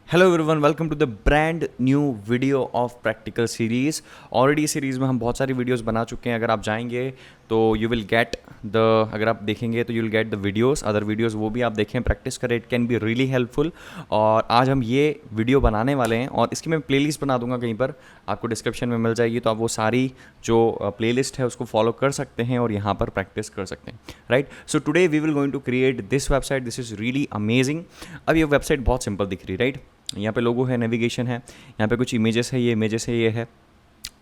Hello everyone, welcome to the brand new video of practical series. Already इस series में हम बहुत सारी वीडियोस बना चुके हैं। अगर आप जाएंगे तो यू विल गेट द, अगर आप देखेंगे तो you will get the videos, other videos वो भी आप देखें, प्रैक्टिस करें, it can be really helpful. और आज हम ये वीडियो बनाने वाले हैं और इसकी मैं प्लेलिस्ट बना दूंगा कहीं पर, आपको डिस्क्रिप्शन में मिल जाएगी, तो आप वो सारी जो प्लेलिस्ट है उसको फॉलो कर सकते हैं और यहाँ पर प्रैक्टिस कर सकते हैं, right. So today we will going to create this website. This is really amazing. अब ये वेबसाइट बहुत सिंपल दिख रही, राइट। यहाँ पे लोगो है, नेविगेशन है, यहाँ पे कुछ इमेजेस है, ये इमेजेस है, ये है,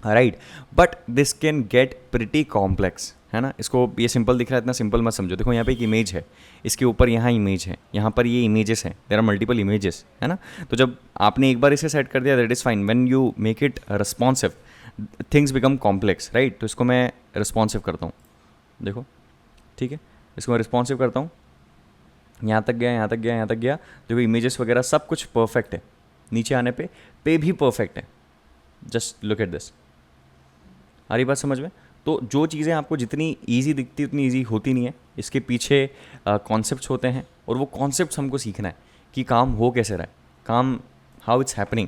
right. But this can get pretty complex, है ना। इसको ये सिंपल दिख रहा है, इतना सिंपल मत समझो। देखो यहाँ पे एक इमेज है, इसके ऊपर यहाँ इमेज है, यहाँ पर ये इमेजेस हैं, देयर आर मल्टीपल इमेजेस, है ना। तो जब आपने एक बार इसे सेट कर दिया, that is fine. When you make it responsive things become complex, right. तो इसको मैं रिस्पॉन्सिव करता हूँ, देखो, ठीक है। इसको मैं रिस्पॉन्सिव करता हूँ, यहाँ तक गया, यहाँ तक गया, यहाँ तक गया। देखो इमेजेस वगैरह सब कुछ परफेक्ट है। नीचे आने पे भी परफेक्ट है। Just look at this. आ रही बात समझ में? तो जो चीज़ें आपको जितनी ईजी दिखती उतनी ईजी होती नहीं है। इसके पीछे कॉन्सेप्ट्स होते हैं और वो कॉन्सेप्ट्स हमको सीखना है कि काम हो कैसे रहा है, काम हाउ इट्स हैपनिंग,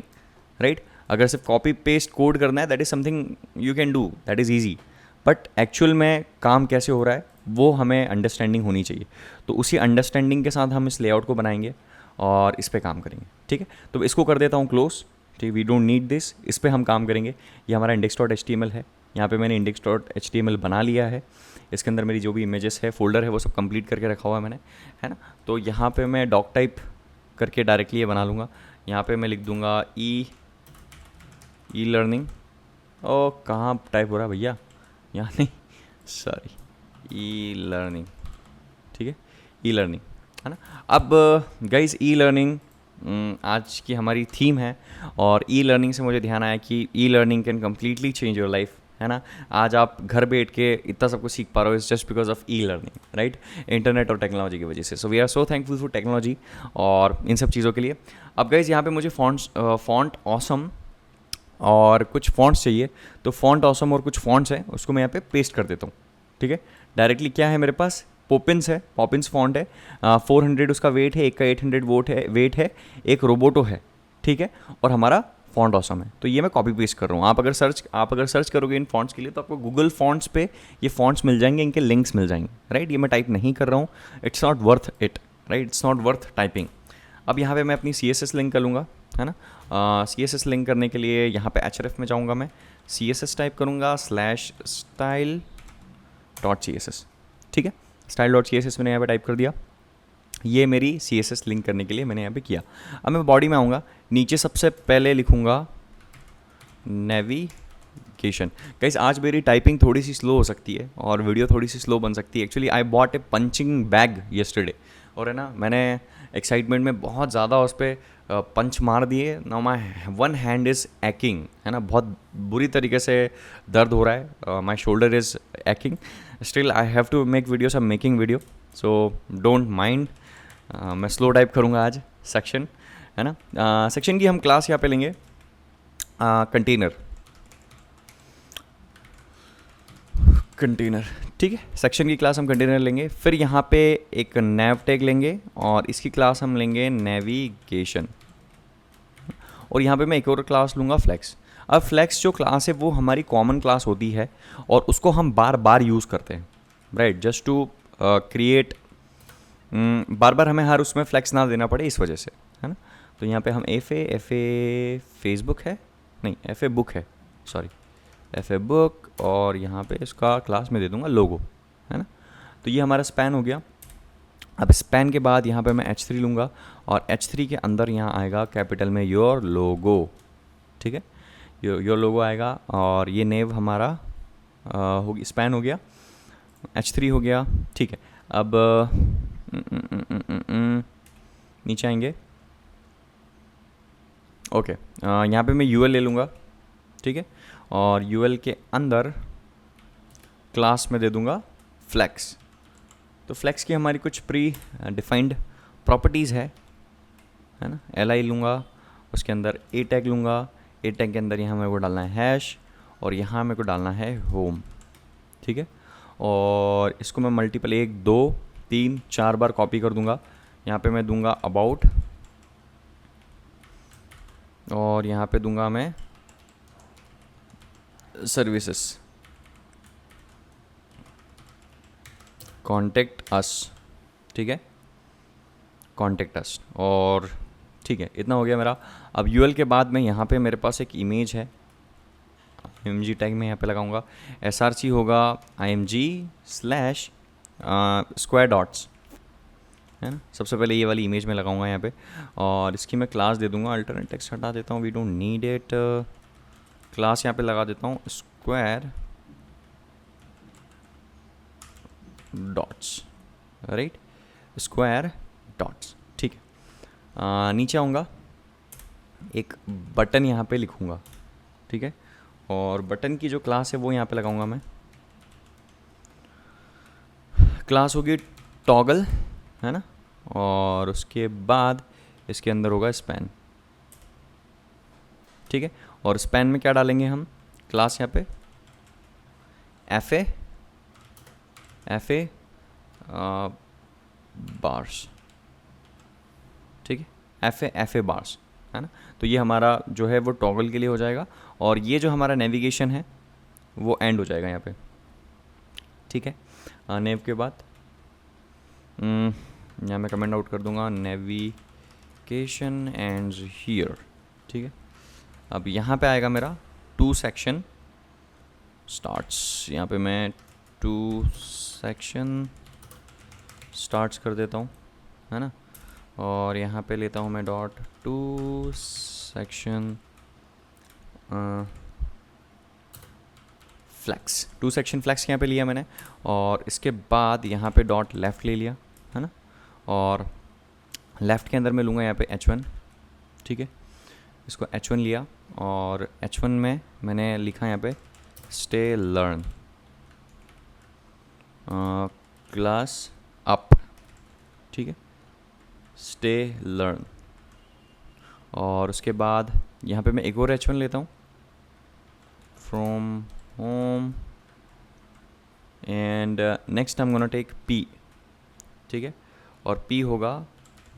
राइट। अगर सिर्फ कॉपी पेस्ट कोड करना है, that is something you can do, that is easy. But actual में काम कैसे हो रहा है वो हमें अंडरस्टैंडिंग होनी चाहिए। तो उसी अंडरस्टैंडिंग के साथ हम इस लेआउट को बनाएंगे और इस पर काम करेंगे, ठीक है। तो इसको कर देता हूँ क्लोज, ठीक। वी डोंट नीड दिस, इस पर हम काम करेंगे। ये हमारा index.html है। यहाँ पे मैंने index.html बना लिया है। इसके अंदर मेरी जो भी इमेजेस है, फोल्डर है, वो सब कंप्लीट करके रखा हुआ है मैंने, है ना। तो यहाँ पे मैं डॉक टाइप करके डायरेक्टली ये बना लूँगा। यहाँ पे मैं लिख दूँगा ई लर्निंग। ओ कहाँ टाइप हो रहा है भैया, यहाँ नहीं, सॉरी, ई लर्निंग, ठीक है, ई लर्निंग, है ना। अब गाइस, ई लर्निंग आज की हमारी थीम है और ई लर्निंग से मुझे ध्यान आया कि e learning can completely change your life, है ना। आज आप घर बैठ के इतना सब कुछ सीख पा रहे हो, it's just because of e learning, right. Internet और टेक्नोलॉजी की वजह से। So we are so thankful for technology और इन सब चीज़ों के लिए। अब गाइस, यहाँ पे मुझे फॉन्ट ऑसम और कुछ फॉन्ट्स चाहिए। तो फॉन्ट ऑसम और कुछ फॉन्ट्स हैं, उसको मैं यहाँ पे पेस्ट कर देता हूँ, ठीक है। डायरेक्टली क्या है मेरे पास, पोपिन्स है, पॉपिन्स फॉन्ट है। 400 उसका वेट है, एक का 800 वेट है, एक रोबोटो है, ठीक है। और हमारा फॉन्ट ऑसम है। तो ये मैं कॉपी पेस्ट कर रहा हूँ। आप अगर सर्च करोगे इन फॉन्ट्स के लिए तो आपको गूगल फॉन्ट्स पे ये फॉन्ट्स मिल जाएंगे, इनके लिंक्स मिल जाएंगे, राइट। ये मैं टाइप नहीं कर रहा हूँ, it's not worth it, right, it's not worth typing. अब यहाँ पे मैं अपनी CSS लिंक कर लूँगा, है ना। CSS लिंक करने के लिए यहाँ पे href में जाऊँगा, मैं CSS टाइप करूँगा /style.css, ठीक है। style.css मैंने यहाँ पे टाइप कर दिया। ये मेरी CSS लिंक करने के लिए मैंने यहाँ पे किया। अब मैं बॉडी में आऊँगा, नीचे सबसे पहले लिखूँगा नेविगेशन। गाइस, आज मेरी टाइपिंग थोड़ी सी स्लो हो सकती है और वीडियो थोड़ी सी स्लो बन सकती है। Actually I bought A punching bag yesterday, और है ना, मैंने एक्साइटमेंट में बहुत ज़्यादा उस पर पंच मार दिए। Now my one hand is aching, है ना, बहुत बुरी तरीके से दर्द हो रहा है। My shoulder is aching. Still I have to make videos, I am making video, so don't mind. मैं स्लो टाइप करूँगा आज सेक्शन, है ना। सेक्शन की हम क्लास यहाँ पे लेंगे कंटेनर, ठीक है। सेक्शन की क्लास हम कंटेनर लेंगे। फिर यहाँ पे एक नैव टैग लेंगे और इसकी क्लास हम लेंगे नेविगेशन। और यहाँ पे मैं एक और क्लास लूँगा फ्लेक्स। अब फ्लेक्स जो क्लास है वो हमारी कॉमन क्लास होती है और उसको हम बार बार यूज़ करते हैं, राइट, जस्ट टू क्रिएट। बार बार हमें हर उसमें फ्लेक्स ना देना पड़े, इस वजह से, है ना। तो यहाँ पे हम एफ ए फेसबुक है, नहीं एफ ए बुक है, सॉरी एफ ए बुक, और यहाँ पे इसका क्लास में दे दूँगा लोगो, है ना। तो ये हमारा स्पैन हो गया। अब स्पैन के बाद यहाँ पे मैं H3 लूँगा और H3 के अंदर यहाँ आएगा कैपिटल में योर लोगो, ठीक है। योर लोगो आएगा और ये नेव हमारा होगी, स्पैन हो गया, H3 हो गया, ठीक है। अब नीचे आएंगे, ओके। यहाँ पे मैं UL ले लूँगा, ठीक है। और UL के अंदर क्लास में दे दूँगा फ्लेक्स। तो फ्लेक्स की हमारी कुछ प्री डिफाइंड प्रॉपर्टीज़ है ना। LI लूँगा, उसके अंदर A टैग लूँगा, A टैग के अंदर यहाँ मेरे को डालना है हैश और यहाँ मेरे को डालना है होम, ठीक है। और इसको मैं मल्टीपल 1 2 3 4 बार कॉपी कर दूँगा। यहाँ पे मैं दूँगा अबाउट और यहाँ पे दूंगा मैं सर्विसेज, कॉन्टेक्ट अस, ठीक है, कॉन्टेक्ट अस। और ठीक है, इतना हो गया मेरा। अब यूएल के बाद में यहाँ पे मेरे पास एक इमेज है, img टैग में यहाँ पे लगाऊंगा, src होगा img स्लैश स्क्वायर डॉट्स, है ना। सबसे पहले ये वाली इमेज में लगाऊंगा यहाँ पे, और इसकी मैं क्लास दे दूंगा, अल्टरनेट टेक्स्ट हटा देता हूँ, we don't need it. Class यहाँ पे लगा देता हूँ square dots, right, square dots, ठीक है। नीचे आऊँगा, एक बटन यहाँ पे लिखूँगा, ठीक है, और बटन की जो क्लास है वो यहाँ पे लगाऊंगा मैं। क्लास होगी टॉगल, है ना, और उसके बाद इसके अंदर होगा स्पैन, ठीक है। और स्पैन में क्या डालेंगे हम, क्लास यहाँ पे एफ ए बार्स, ठीक है, एफ ए बार्स, है ना। तो ये हमारा जो है वो टॉगल के लिए हो जाएगा, और ये जो हमारा नेविगेशन है वो एंड हो जाएगा यहाँ पे, ठीक है। नेव के बाद यहाँ मैं कमेंट आउट कर दूंगा, नेविगेशन एंड्स हियर, ठीक है। अब यहाँ पे आएगा मेरा टू सेक्शन स्टार्ट्स, यहाँ पे मैं टू सेक्शन स्टार्ट्स कर देता हूँ, है ना। और यहाँ पे लेता हूँ मैं dot two section flex, two section flex यहाँ पे लिया मैंने, और इसके बाद यहाँ पे डॉट लेफ़्ट ले लिया, है ना। और लेफ़्ट के अंदर मैं लूँगा यहाँ पे h1, ठीक है, इसको h1 लिया, और h1 में मैंने लिखा यहाँ पे स्टे लर्न क्लास अप, ठीक है, स्टे लर्न। और उसके बाद यहाँ पे मैं एक और h1 लेता हूँ, from home, and next I am gonna take p, ठीक है, और p होगा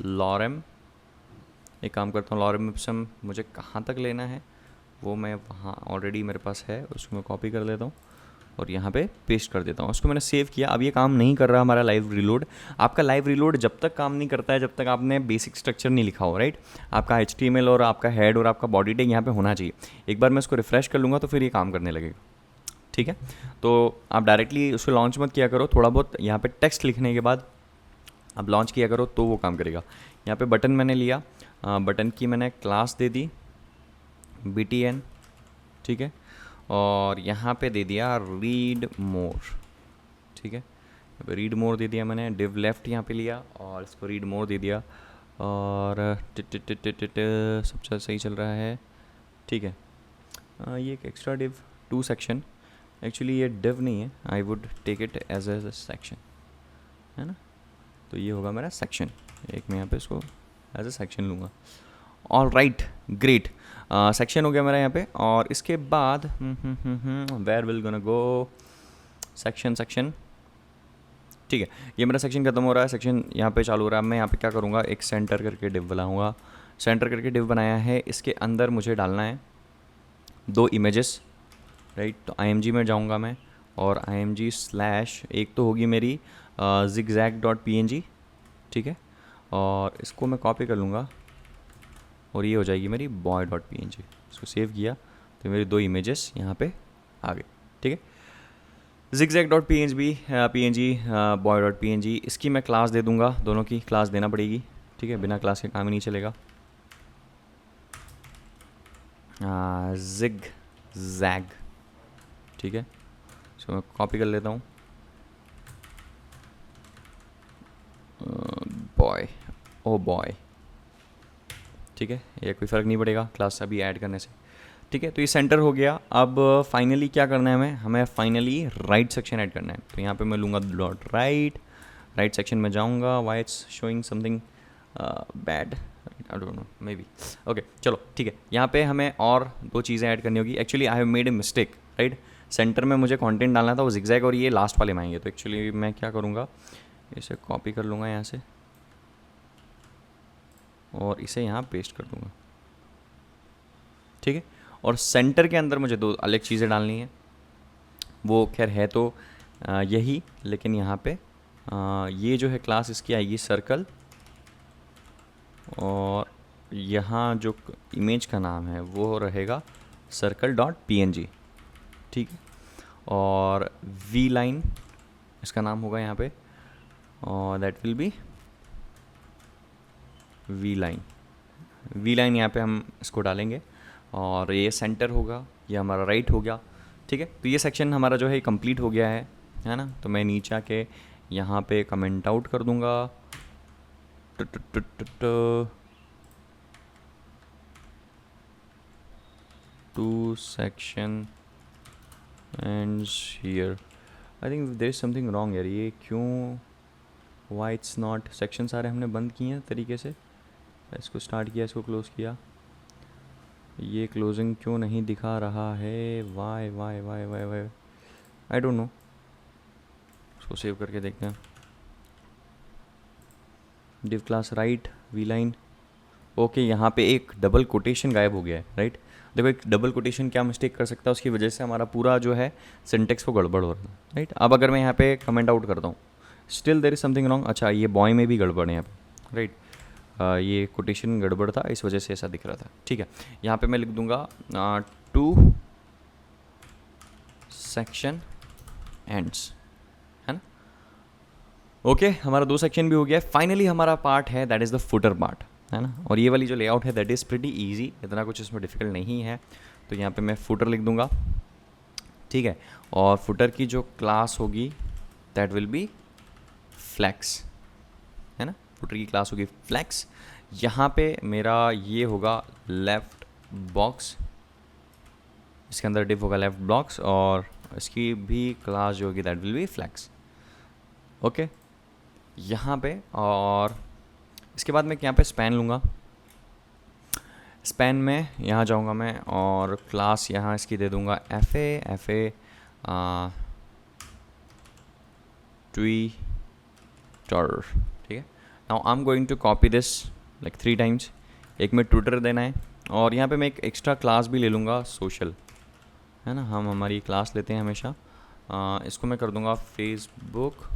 लॉरम। एक काम करता हूँ, लॉरम इप्सम मुझे कहाँ तक लेना है वो मैं वहाँ ऑलरेडी मेरे पास है, उसको मैं कॉपी कर लेता हूँ और यहाँ पे पेस्ट कर देता हूँ। उसको मैंने सेव किया। अब ये काम नहीं कर रहा हमारा लाइव रीलोड। आपका लाइव रीलोड जब तक काम नहीं करता है जब तक आपने बेसिक स्ट्रक्चर नहीं लिखा हो, राइट। आपका HTML और आपका हेड और आपका बॉडी टैग यहाँ पे होना चाहिए। एक बार मैं इसको रिफ्रेश कर लूँगा तो फिर ये काम करने लगेगा, ठीक है। तो आप डायरेक्टली उसको लॉन्च मत किया करो, थोड़ा बहुत यहाँ पे टेक्स्ट लिखने के बाद आप लॉन्च किया करो तो वो काम करेगा। यहाँ पे बटन मैंने लिया, बटन की मैंने क्लास दे दी BTN, ठीक है, और यहाँ पे दे दिया रीड मोर, ठीक है, रीड मोर दे दिया मैंने। डिव लेफ्ट यहाँ पे लिया और इसको रीड मोर दे दिया, और सबसे सही चल रहा है, ठीक है। ये एक extra div two section, actually ये डिव नहीं है, I would take it as a section, है ना। तो ये होगा मेरा सेक्शन, एक मैं यहाँ पे इसको एज ए सेक्शन लूँगा। ऑल राइट, ग्रेट, सेक्शन हो गया मेरा यहाँ पे। और इसके बाद where will gonna go section, ठीक है, ये मेरा सेक्शन खत्म हो रहा है, सेक्शन यहाँ पे चालू हो रहा है। मैं यहाँ पे क्या करूँगा, एक सेंटर करके डिव बनाऊँगा। सेंटर करके डिव बनाया है, इसके अंदर मुझे डालना है 2 इमेजेस, राइट। तो IMG में जाऊँगा मैं और IMG स्लैश, एक तो होगी मेरी zigzag.png, ठीक है, और इसको मैं कॉपी कर लूँगा और ये हो जाएगी मेरी boy.png। इसको सेव किया तो मेरी 2 इमेजेस यहाँ पे आ गए, ठीक है। zigzag.png boy.png, इसकी मैं क्लास दे दूँगा, दोनों की क्लास देना पड़ेगी, ठीक है, बिना क्लास के काम ही नहीं चलेगा। zigzag, ठीक है, इसको मैं कॉपी कर लेता हूँ, बॉय, ओ बॉय, ठीक है, ये कोई फ़र्क नहीं पड़ेगा क्लास अभी ऐड करने से, ठीक है। तो ये सेंटर हो गया। अब फाइनली क्या करना है, हमें फाइनली राइट सेक्शन ऐड करना है। तो यहाँ पे मैं लूँगा डॉट राइट सेक्शन में जाऊँगा। Why it's showing something bad, I don't no, may be, okay, चलो ठीक है। यहाँ पे हमें और 2 चीज़ें ऐड करनी होगी। Actually I have made a mistake, right. Centre में मुझे कंटेंट डालना था, वो zigzag और ये लास्ट वाले में आएंगे। तो एक्चुअली मैं क्या करूँगा, इसे कॉपी कर लूँगा यहाँ से और इसे यहाँ पेस्ट कर दूँगा, ठीक है। और सेंटर के अंदर मुझे दो अलग चीज़ें डालनी है, वो खैर है तो यही, लेकिन यहाँ पे ये जो है क्लास इसकी आएगी सर्कल, और यहाँ जो इमेज का नाम है वो रहेगा सर्कल डॉट png, ठीक है। और वी लाइन इसका नाम होगा यहाँ पे, और that will B V line. V line यहाँ पे हम इसको डालेंगे, और ये सेंटर होगा, ये हमारा राइट हो गया, ठीक है। तो ये सेक्शन हमारा जो है कंप्लीट हो गया है ना। तो मैं नीचे आके यहाँ पे कमेंट आउट कर दूँगा, two section ends here. I think there is something wrong यार, ये क्यों, why it's not, सेक्शन सारे हमने बंद किए हैं तरीके से, इसको स्टार्ट किया, इसको क्लोज़ किया, ये क्लोजिंग क्यों नहीं दिखा रहा है, why why why why why, I don't know. इसको सेव करके देखते हैं। Div class right we line, okay. यहाँ पे एक डबल कोटेशन गायब हो गया है, राइट। देखो एक डबल कोटेशन क्या मिस्टेक कर सकता है, उसकी वजह से हमारा पूरा जो है सिंटेक्स वो गड़बड़ हो रहा है, राइट। अब अगर मैं यहाँ पे कमेंट आउट करता हूँ, still there is something wrong. अच्छा, ये बॉय में भी गड़बड़ है यहाँ पे, राइट। ये कोटेशन गड़बड़ था, इस वजह से ऐसा दिख रहा था, ठीक है। यहाँ पे मैं लिख दूंगा टू सेक्शन एंड्स, है ना। ओके, हमारा दो सेक्शन भी हो गया। फाइनली हमारा पार्ट है that is the footer part, है ना। और ये वाली जो लेआउट है दैट इज़ प्रिटी ईजी, इतना कुछ इसमें डिफ़िकल्ट नहीं है। तो यहाँ पे मैं फुटर लिख दूंगा, ठीक है। और फुटर की जो क्लास होगी दैट विल बी फ्लैक्स, है ना। फुटर की क्लास होगी फ्लैक्स। यहाँ पे मेरा ये होगा लेफ़्ट बॉक्स, इसके अंदर डिव होगा लेफ़्ट बॉक्स, और इसकी भी क्लास जो होगी that will be flex, okay. यहाँ पे और इसके बाद मैं यहाँ पे स्पैन लूँगा। स्पैन में यहाँ जाऊँगा मैं, और क्लास यहाँ इसकी दे दूँगा FA ट्विटर, ठीक है। Now I am going to copy this like 3 times। एक में ट्विटर देना है, और यहाँ पे मैं एक एक्स्ट्रा क्लास भी ले लूँगा सोशल, है ना। हम हमारी क्लास लेते हैं हमेशा। इसको मैं कर दूँगा फेसबुक,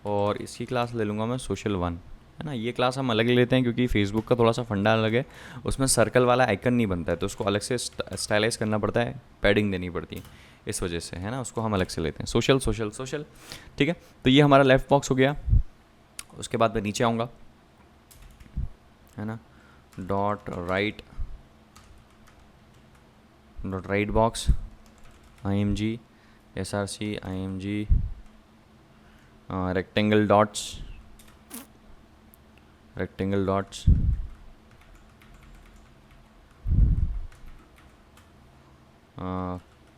और इसकी क्लास ले लूँगा मैं social1, है ना। ये क्लास हम अलग लेते हैं क्योंकि फेसबुक का थोड़ा सा फंडा अलग है, उसमें सर्कल वाला आइकन नहीं बनता है, तो उसको अलग से स्टाइलाइज करना पड़ता है, पैडिंग देनी पड़ती है, इस वजह से, है ना। उसको हम अलग से लेते हैं सोशल सोशल सोशल, ठीक है। तो ये हमारा लेफ़्ट बॉक्स हो गया। उसके बाद मैं नीचे आऊँगा, है ना, dot right box IMG SRC IMG rectangle dots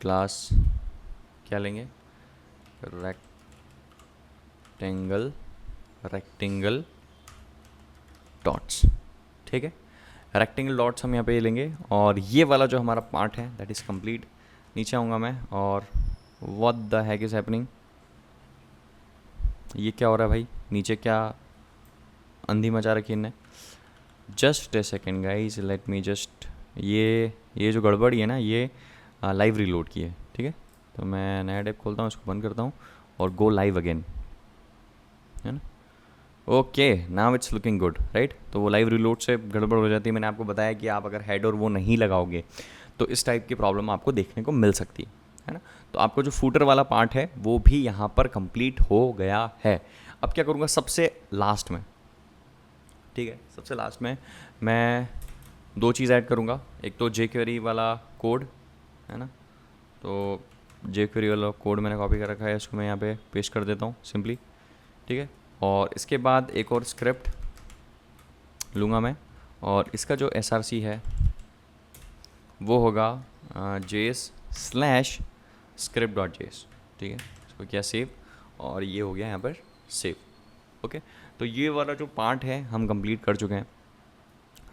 class क्या लेंगे, रेक्टेंगल डॉट्स, ठीक है। रेक्टेंगल डॉट्स हम यहाँ पे लेंगे, और ये वाला जो हमारा पार्ट है दैट इज़ कंप्लीट। नीचे आऊँगा मैं, और what the heck is happening, ये क्या हो रहा है भाई, नीचे क्या अंधी मचा रखी इनने। Just a second guys, late me just, ये जो गड़बड़ी है ना, ये लाइव रीलोड की है, ठीक है। तो मैं नया टैब खोलता हूँ, इसको बंद करता हूँ, और गो लाइव अगेन, है ना। Okay, now it's looking good, right. तो वो लाइव रीलोड से गड़बड़ हो जाती है। मैंने आपको बताया कि आप अगर हेड और वो नहीं लगाओगे तो इस टाइप की प्रॉब्लम आपको देखने को मिल सकती है ना। तो आपको जो फूटर वाला पार्ट है वो भी यहाँ पर कंप्लीट हो गया है। अब क्या करूँगा, सबसे लास्ट में, ठीक है, सबसे लास्ट में मैं 2 चीज़ ऐड करूँगा। एक तो jQuery वाला कोड, है ना। तो jQuery वाला कोड मैंने कॉपी कर रखा है, इसको मैं यहाँ पे पेस्ट कर देता हूँ सिंपली, ठीक है। और इसके बाद एक और स्क्रिप्ट लूँगा मैं, और इसका जो SRC है वो होगा js/script.js, ठीक है। इसको किया सेव, और ये हो गया यहाँ पर सेव, ओके। तो ये वाला जो पार्ट है हम कंप्लीट कर चुके हैं,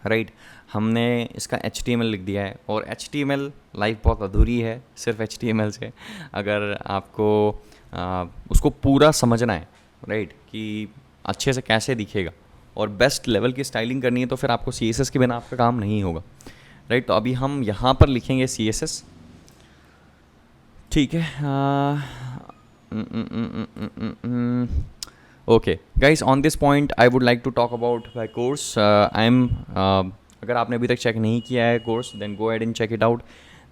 राइट। हमने इसका HTML लिख दिया है, और HTML लाइफ बहुत अधूरी है सिर्फ HTML से। अगर आपको उसको पूरा समझना है, राइट, कि अच्छे से कैसे दिखेगा और बेस्ट लेवल की स्टाइलिंग करनी है, तो फिर आपको CSS के बिना आपका काम नहीं होगा, राइट। तो अभी हम यहाँ पर लिखेंगे CSS, ठीक है। Okay guys, on this point I would like to talk about my course. I am, अगर आपने अभी तक चेक नहीं किया है course, then go ahead and check it out,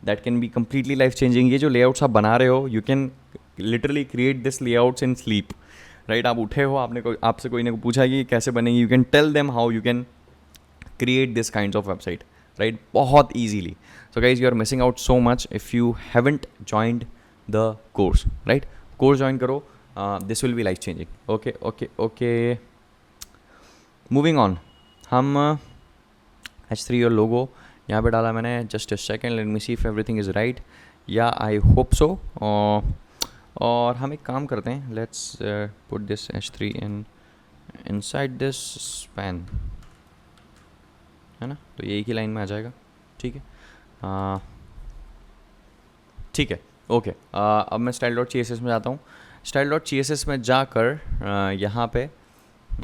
that can be completely life changing. ये जो लेआउट्स आप बना रहे हो, you can literally create this layouts in sleep, right. आप उठे हो, आपसे कोई ने पूछा कि कैसे बनेंगे, you can tell them how you can create this kinds of website, right, बहुत easily. So guys, you are missing out so much if you haven't joined the course, right? Course join करो, this will be life changing. Okay. Moving on, हम H3 और logo यहाँ पे डाला मैंने. Just a second, let me see if everything is right. Yeah, I hope so. और हम एक काम करते हैं, let's put this H3 in inside this span, है ना, तो ये एक ही लाइन में आ जाएगा, ठीक है. ठीक है, ओके. अब मैं style.css में जाता हूँ. style.css में जाकर यहाँ पे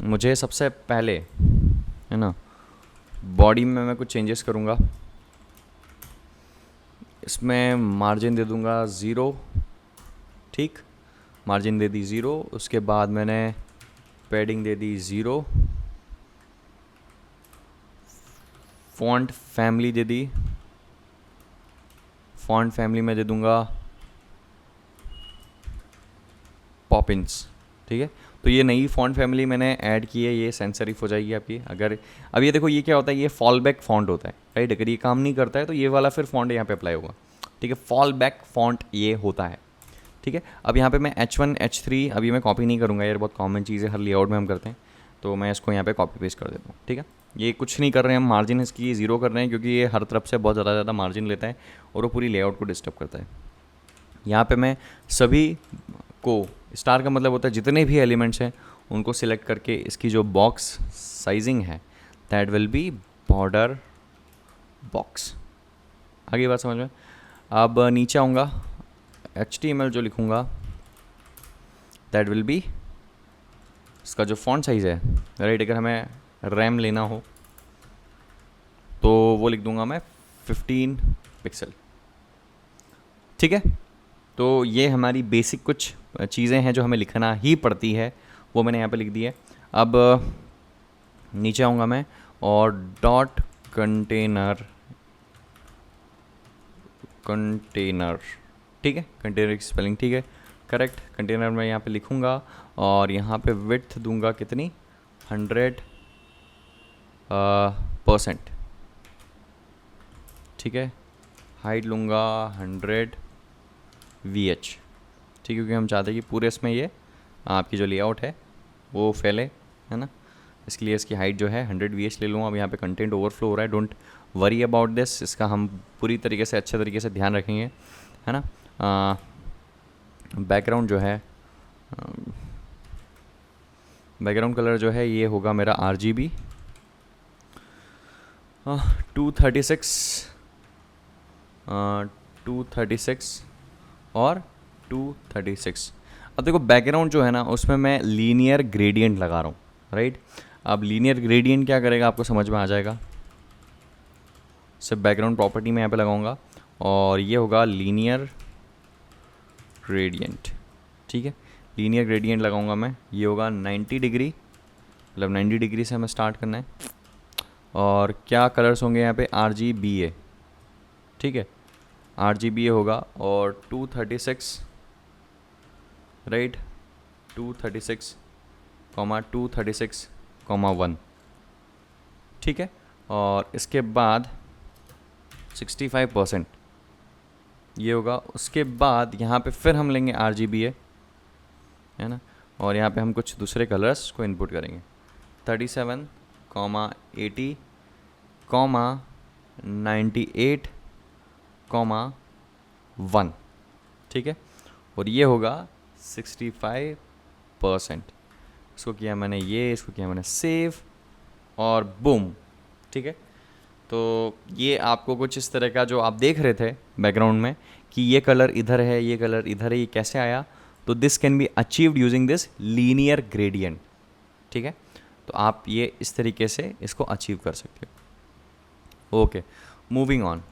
मुझे सबसे पहले, है ना, बॉडी में मैं कुछ चेंजेस करूँगा. इसमें मार्जिन दे दूँगा 0, ठीक, मार्जिन दे दी 0. उसके बाद मैंने पैडिंग दे दी 0, फॉन्ट फैमिली दे दी, फॉन्ट फैमिली में दे दूंगा पॉपिंस, ठीक है. तो ये नई फॉन्ट फैमिली मैंने ऐड की है, ये सेंस सेरिफ हो जाएगी आपकी. अगर अब ये देखो, ये क्या होता है, ये फॉल बैक फॉन्ट होता है, राइट. अगर ये काम नहीं करता है तो ये वाला फिर फॉन्ट यहाँ पे अप्लाई होगा, ठीक है. फॉल बैक फॉन्ट ये होता है, ठीक है. अब यहाँ पे मैं H1 H3 अभी मैं कॉपी नहीं करूँगा, यार बहुत कॉमन चीज़ है, हर लेआउट में हम करते हैं, तो मैं इसको यहाँ पे कॉपी पेस्ट कर देता हूँ, ठीक है. ये कुछ नहीं कर रहे हैं हम, मार्जिन इसकी 0 कर रहे हैं क्योंकि ये हर तरफ से बहुत ज़्यादा मार्जिन लेता है और वो पूरी लेआउट को डिस्टर्ब करता है. यहाँ पे मैं सभी को, स्टार का मतलब होता है जितने भी एलिमेंट्स हैं उनको सिलेक्ट करके इसकी जो बॉक्स साइजिंग है that will B border box. आगे बात समझ में. अब नीचे आऊँगा, HTML जो लिखूँगा दैट विल बी इसका जो फॉन्ट साइज़ है, राइट. अगर हमें रैम लेना हो तो वो लिख दूंगा मैं 15 पिक्सल, ठीक है. तो ये हमारी बेसिक कुछ चीज़ें हैं जो हमें लिखना ही पड़ती है, वो मैंने यहाँ पे लिख दी है. अब नीचे आऊँगा मैं और डॉट कंटेनर, ठीक है, कंटेनर की स्पेलिंग ठीक है, करेक्ट. कंटेनर मैं यहाँ पे लिखूँगा और यहाँ पे विड्थ दूंगा कितनी, 100%, ठीक है. हाइट लूँगा 100 VH, ठीक है, क्योंकि हम चाहते हैं कि पूरे इसमें ये आपकी जो लेआउट है वो फैले, है ना. इसके लिए इसकी हाइट जो है 100 VH ले लूँगा. अब यहाँ पे कंटेंट ओवरफ्लो हो रहा है, डोंट वरी अबाउट दिस, इसका हम पूरी तरीके से अच्छे तरीके से ध्यान रखेंगे, है ना. बैकग्राउंड जो है, बैकग्राउंड कलर जो है ये होगा मेरा RGB 236 और 236. अब देखो बैकग्राउंड जो है ना उसमें मैं लीनियर ग्रेडियंट लगा रहा हूँ, राइट. अब लीनियर ग्रेडियंट क्या करेगा आपको समझ में आ जाएगा. सिर्फ बैकग्राउंड प्रॉपर्टी में यहाँ पे लगाऊंगा और ये होगा लीनियर ग्रेडियंट, ठीक है. लीनियर ग्रेडियंट लगाऊंगा मैं, ये होगा 90 डिग्री, मतलब 90 डिग्री से हमें स्टार्ट करना है. और क्या कलर्स होंगे यहाँ पे, RGBA, ठीक है, RGBA होगा. और 236, राइट, 236, 236,1, ठीक है. और इसके बाद 65% ये होगा. उसके बाद यहाँ पे फिर हम लेंगे RGBA, है ना, और यहाँ पे हम कुछ दूसरे कलर्स को इनपुट करेंगे. 37, 80, 98, 1, ठीक है. और ये होगा 65%. इसको किया मैंने ये, इसको किया मैंने सेव और बूम, ठीक है. तो ये आपको कुछ इस तरह का जो आप देख रहे थे बैकग्राउंड में कि ये कलर इधर है, ये कलर इधर है, ये कैसे आया, तो this can be achieved using this linear gradient, ठीक है. तो आप ये इस तरीके से इसको अचीव कर सकते हो. ओके, मूविंग ऑन,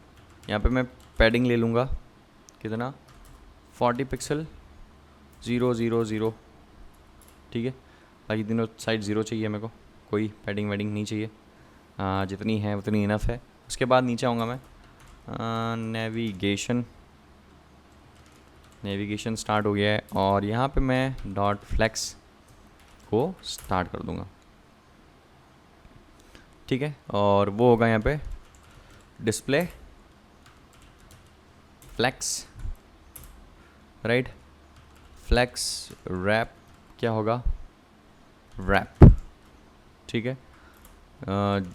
यहाँ पे मैं पैडिंग ले लूँगा, कितना 40 पिक्सल 0 0 0, ठीक है। बाकी तीनों साइड 0 चाहिए मेरे को, कोई पैडिंग वैडिंग नहीं चाहिए, जितनी है उतनी इनफ है। उसके बाद नीचे आऊँगा मैं, नेविगेशन स्टार्ट हो गया है और यहाँ पे मैं डॉट फ्लेक्स को स्टार्ट कर दूँगा, ठीक है। और वो होगा यहाँ पे display flex, right, flex wrap, क्या होगा रैप, ठीक है।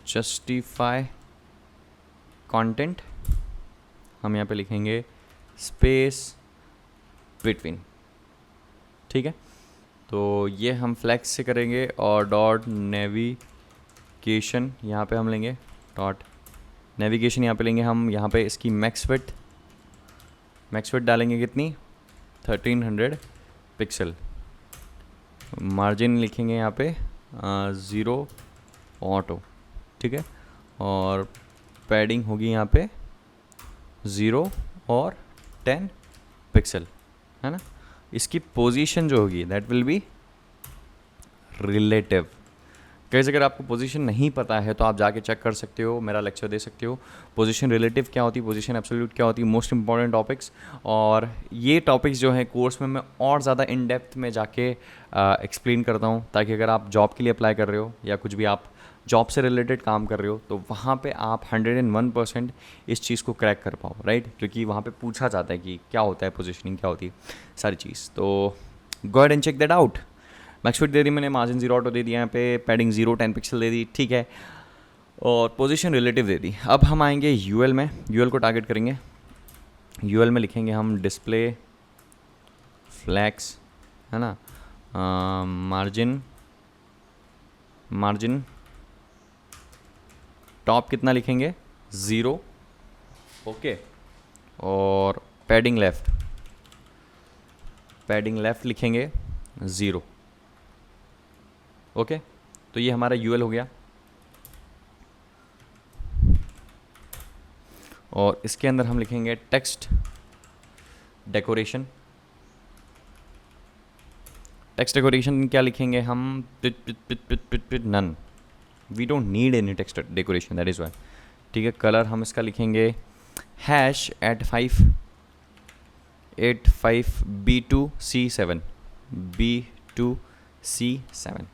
जस्टिफाई कंटेंट, हम यहाँ पे लिखेंगे स्पेस बिटवीन, ठीक है। तो ये हम फ्लेक्स से करेंगे और डॉट नेविगेशन यहाँ पे हम लेंगे, डॉट नेविगेशन यहाँ पे लेंगे हम, यहाँ पे इसकी मैक्स विड्थ डालेंगे कितनी 1300 पिक्सल, मार्जिन लिखेंगे यहाँ पे 0 ऑटो, ठीक है। और पैडिंग होगी यहाँ पे 0 और 10 पिक्सल, है ना। इसकी पोजीशन जो होगी दैट विल बी रिलेटिव। कैसे, अगर आपको पोजीशन नहीं पता है तो आप जाके चेक कर सकते हो, मेरा लेक्चर दे सकते हो। पोजीशन रिलेटिव क्या होती है, पोजीशन एब्सोल्यूट क्या होती है, मोस्ट इंपॉर्टेंट टॉपिक्स। और ये टॉपिक्स जो है कोर्स में मैं और ज़्यादा इन डेप्थ में जाके एक्सप्लेन करता हूँ, ताकि अगर आप जॉब के लिए अप्लाई कर रहे हो या कुछ भी आप जॉब से रिलेटेड काम कर रहे हो तो वहाँ पे आप 101% इस चीज़ को क्रैक कर पाओ, राइट। क्योंकि वहाँ पे पूछा जाता है कि क्या होता है पोजीशनिंग, क्या होती है सारी चीज़। तो go ahead and check that out. Max width दे दी मैंने, मार्जिन 0 ऑटो दे दिया, यहाँ पे पैडिंग 0 10 पिक्सल दे दी, ठीक है। और पोजीशन रिलेटिव दे दी। अब हम आएंगे यूएल में, यूएल को टारगेट करेंगे। यूएल में लिखेंगे हम डिस्प्ले फ्लैक्स, है ना, मार्जिन टॉप कितना लिखेंगे 0, ओके। और पैडिंग लेफ़्ट लिखेंगे 0, ओके। तो ये हमारा यूएल हो गया। और इसके अंदर हम लिखेंगे टेक्स्ट डेकोरेशन। टेक्स्ट डेकोरेशन क्या लिखेंगे हम, none, we don't need any text decoration, that is why, ठीक है। कलर हम इसका लिखेंगे #85B2C7, B2C7,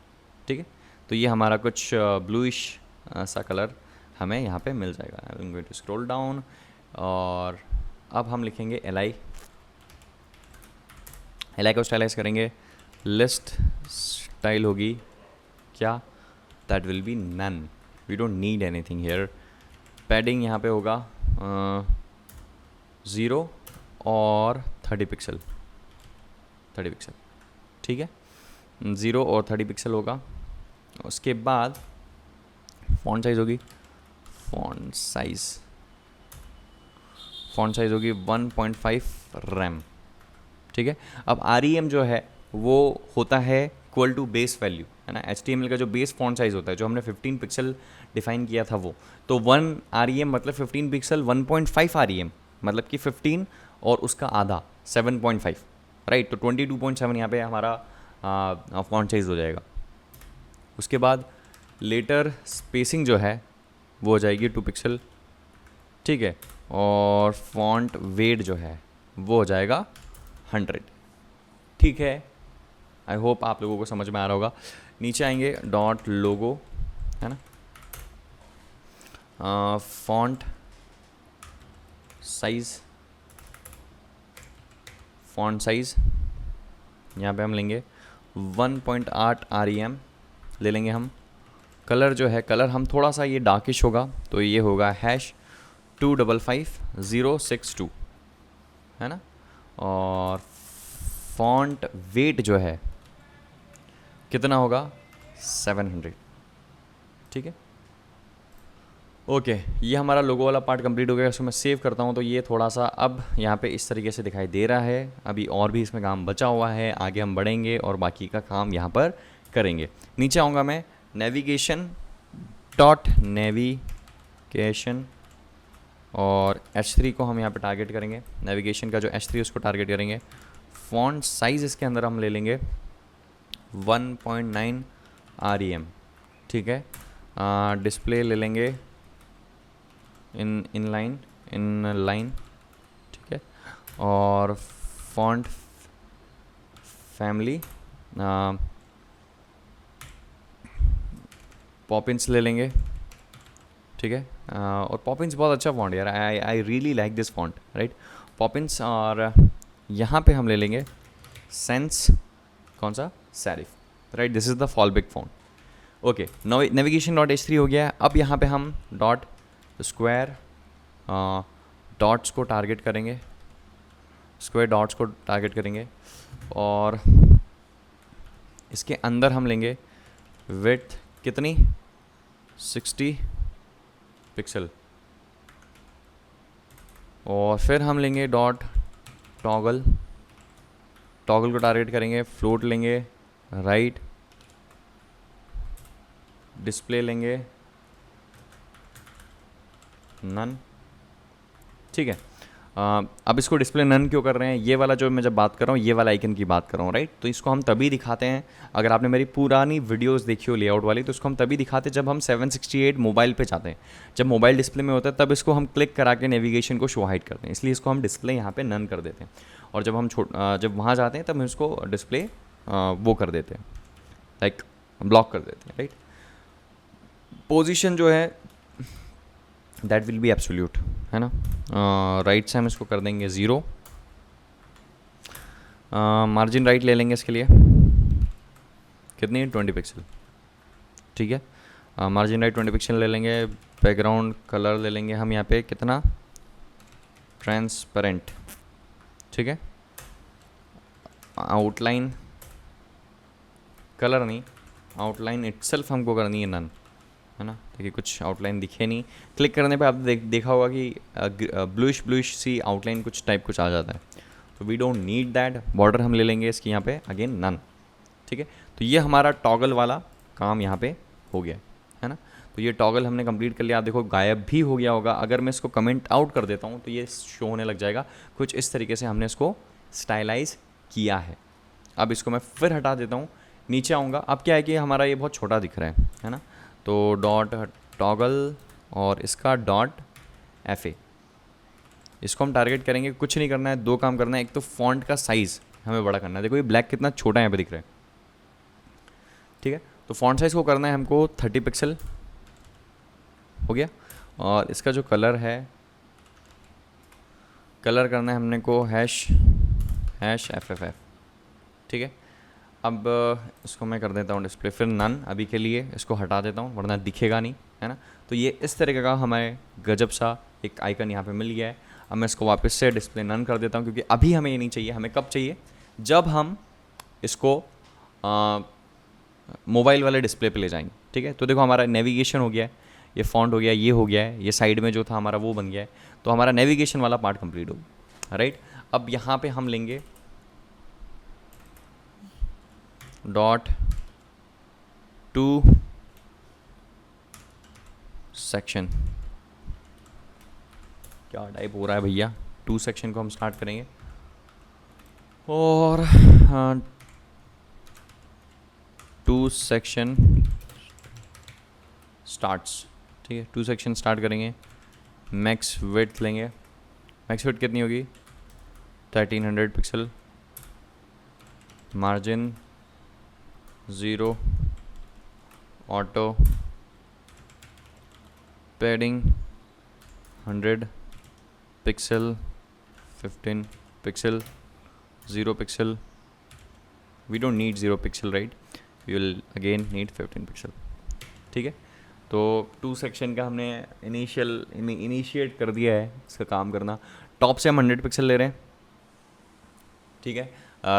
ठीक है। तो ये हमारा कुछ ब्लूइश सा कलर हमें यहाँ पे मिल जाएगा। I am going to scroll down और अब हम लिखेंगे LI को स्टाइलाइज करेंगे। लिस्ट स्टाइल होगी क्या, that will be none, we don't need anything here. Padding यहाँ पे होगा 0 और 30 पिक्सल, ठीक है। 0 और 30 पिक्सल होगा। उसके बाद फॉन्ट साइज़ होगी, फॉन्ट साइज़ होगी 1.5 रैम, ठीक है। अब REM जो है वो होता है इक्वल टू बेस वैल्यू, है ना। HTML का जो बेस फॉन्ट साइज़ होता है, जो हमने 15 पिक्सल डिफाइन किया था वो, तो 1 REM मतलब 15 पिक्सल, 1.5 REM मतलब कि 15 और उसका आधा 7.5, राइट। तो 22.7 यहाँ पे हमारा फॉन्ट साइज़ हो जाएगा। उसके बाद लेटर स्पेसिंग जो है वो हो जाएगी 2 पिक्सल, ठीक है। और फॉन्ट वेट जो है वो हो जाएगा 100, ठीक है। आई होप आप लोगों को समझ में आ रहा होगा। नीचे आएंगे डॉट लोगो, है ना, फॉन्ट साइज़ यहाँ पे हम लेंगे 1.8 REM ले लेंगे हम। कलर जो है, कलर हम थोड़ा सा ये डार्किश होगा, तो ये होगा #255062, है ना। और फॉन्ट वेट जो है कितना होगा 700, ठीक है। ओके, ये हमारा लोगो वाला पार्ट कंप्लीट हो गया। इसको मैं सेव करता हूँ तो ये थोड़ा सा अब यहाँ पे इस तरीके से दिखाई दे रहा है। अभी और भी इसमें काम बचा हुआ है, आगे हम बढ़ेंगे और बाकी का काम यहाँ पर करेंगे। नीचे आऊँगा मैं, नेविगेशन और H3 को हम यहाँ पे टारगेट करेंगे, नेविगेशन का जो H3 उसको टारगेट करेंगे। फ़ॉन्ट साइज़ इसके अंदर हम ले लेंगे 1.9 REM, ठीक है। डिस्प्ले ले लेंगे इन लाइन, ठीक है। और फ़ॉन्ट फैमिली पॉपिंस ले लेंगे, ठीक है। और पॉपिंस बहुत अच्छा फॉन्ट यार, I really like this font, right. Poppins, और यहाँ पे हम ले लेंगे सेंस, कौन सा, serif, right. This is the fallback font. Okay, navigation dot H3 हो गया है। अब यहाँ पे हम डॉट स्क्वायर डॉट्स को टारगेट करेंगे, स्क्वायर डॉट्स को टारगेट करेंगे, और इसके अंदर हम लेंगे विड्थ कितनी, 60 पिक्सल, और फिर हम लेंगे डॉट टॉगल को टारगेट करेंगे, फ्लोट लेंगे राइट, डिस्प्ले लेंगे नन, ठीक है। अब इसको डिस्प्ले नन क्यों कर रहे हैं, ये वाला जो मैं जब बात कर रहा हूँ, ये वाला आइकन की बात कर रहा हूँ, राइट। तो इसको हम तभी दिखाते हैं, अगर आपने मेरी पुरानी वीडियोस देखी हो लेआउट वाली, तो इसको हम तभी दिखाते हैं जब हम 768 मोबाइल पे जाते हैं, जब मोबाइल डिस्प्ले में होता है तब इसको हम क्लिक करा के नेविगेशन को शो हाइड करते हैं, इसलिए इसको हम डिस्प्ले यहाँ पे नन कर देते हैं। और जब हम जब वहाँ जाते हैं तब हम इसको डिस्प्ले वो कर देते हैं, लाइक ब्लॉक कर देते हैं, राइट। पोजीशन जो है दैट विल बी एब्सोल्यूट, है ना। राइट से हम इसको कर देंगे 0, मार्जिन राइट ले लेंगे इसके लिए, कितनी है, 20 पिक्सल, ठीक है। मार्जिन राइट 20 पिक्सल ले लेंगे। बैकग्राउंड कलर ले लेंगे हम यहाँ पे कितना, ट्रांसपेरेंट, ठीक है। आउटलाइन कलर नहीं, आउटलाइन इटसेल्फ हमको करनी है नन, है ना। देखिए कुछ आउटलाइन दिखे नहीं, क्लिक करने पे आपने देखा होगा कि ब्लूइश सी आउटलाइन कुछ टाइप कुछ आ जाता है, तो we don't need that. Border हम ले लेंगे इसकी यहाँ पे अगेन नन, ठीक है। तो ये हमारा टॉगल वाला काम यहाँ पे हो गया, है ना। तो ये टॉगल हमने कंप्लीट कर लिया। आप देखो गायब भी हो गया होगा, अगर मैं इसको कमेंट आउट कर देता हूँ तो ये शो होने लग जाएगा। कुछ इस तरीके से हमने इसको स्टाइलाइज किया है। अब इसको मैं फिर हटा देता हूँ, नीचे आऊँगा। अब क्या है कि हमारा ये बहुत छोटा दिख रहा है ना। तो डॉट टॉगल और इसका डॉट FA, इसको हम टारगेट करेंगे। कुछ नहीं करना है, दो काम करना है। एक तो फॉन्ट का साइज़ हमें बड़ा करना है, देखो ये ब्लैक कितना छोटा यहाँ पे दिख रहा है, ठीक है। तो फॉन्ट साइज़ को करना है हमको 30 पिक्सल, हो गया। और इसका जो कलर है, कलर करना है हमने को #FFF, ठीक है। अब इसको मैं कर देता हूँ डिस्प्ले फिर नन, अभी के लिए इसको हटा देता हूँ वरना दिखेगा नहीं, है ना। तो ये इस तरीके का हमें गजब सा एक आइकन यहाँ पे मिल गया है। अब मैं इसको वापस से डिस्प्ले नन कर देता हूँ, क्योंकि अभी हमें ये नहीं चाहिए। हमें कब चाहिए, जब हम इसको मोबाइल वाले डिस्प्ले पे ले जाएंगे, ठीक है। तो देखो हमारा नेविगेशन हो गया है, ये फॉन्ट हो गया, ये हो गया है, ये साइड में जो था हमारा वो बन गया है। तो हमारा नेविगेशन वाला पार्ट कंप्लीट हो गया, राइट। अब यहाँ पे हम लेंगे डॉट टू सेक्शन, क्या टाइप हो रहा है भैया, 2 सेक्शन को हम स्टार्ट करेंगे। और 2 सेक्शन स्टार्ट्स, ठीक है। 2 सेक्शन स्टार्ट करेंगे। मैक्स विड्थ लेंगे, मैक्स विड्थ कितनी होगी, 1300 pixel. Margin 0, auto padding 100 pixel, 15 pixel, 0 pixel. We don't need 0 pixel, right, we will again need 15 pixel, ठीक है। तो 2 सेक्शन का हमने इनिशिएट कर दिया है इसका काम करना। टॉप से हम 100 पिक्सल ले रहे हैं, ठीक है।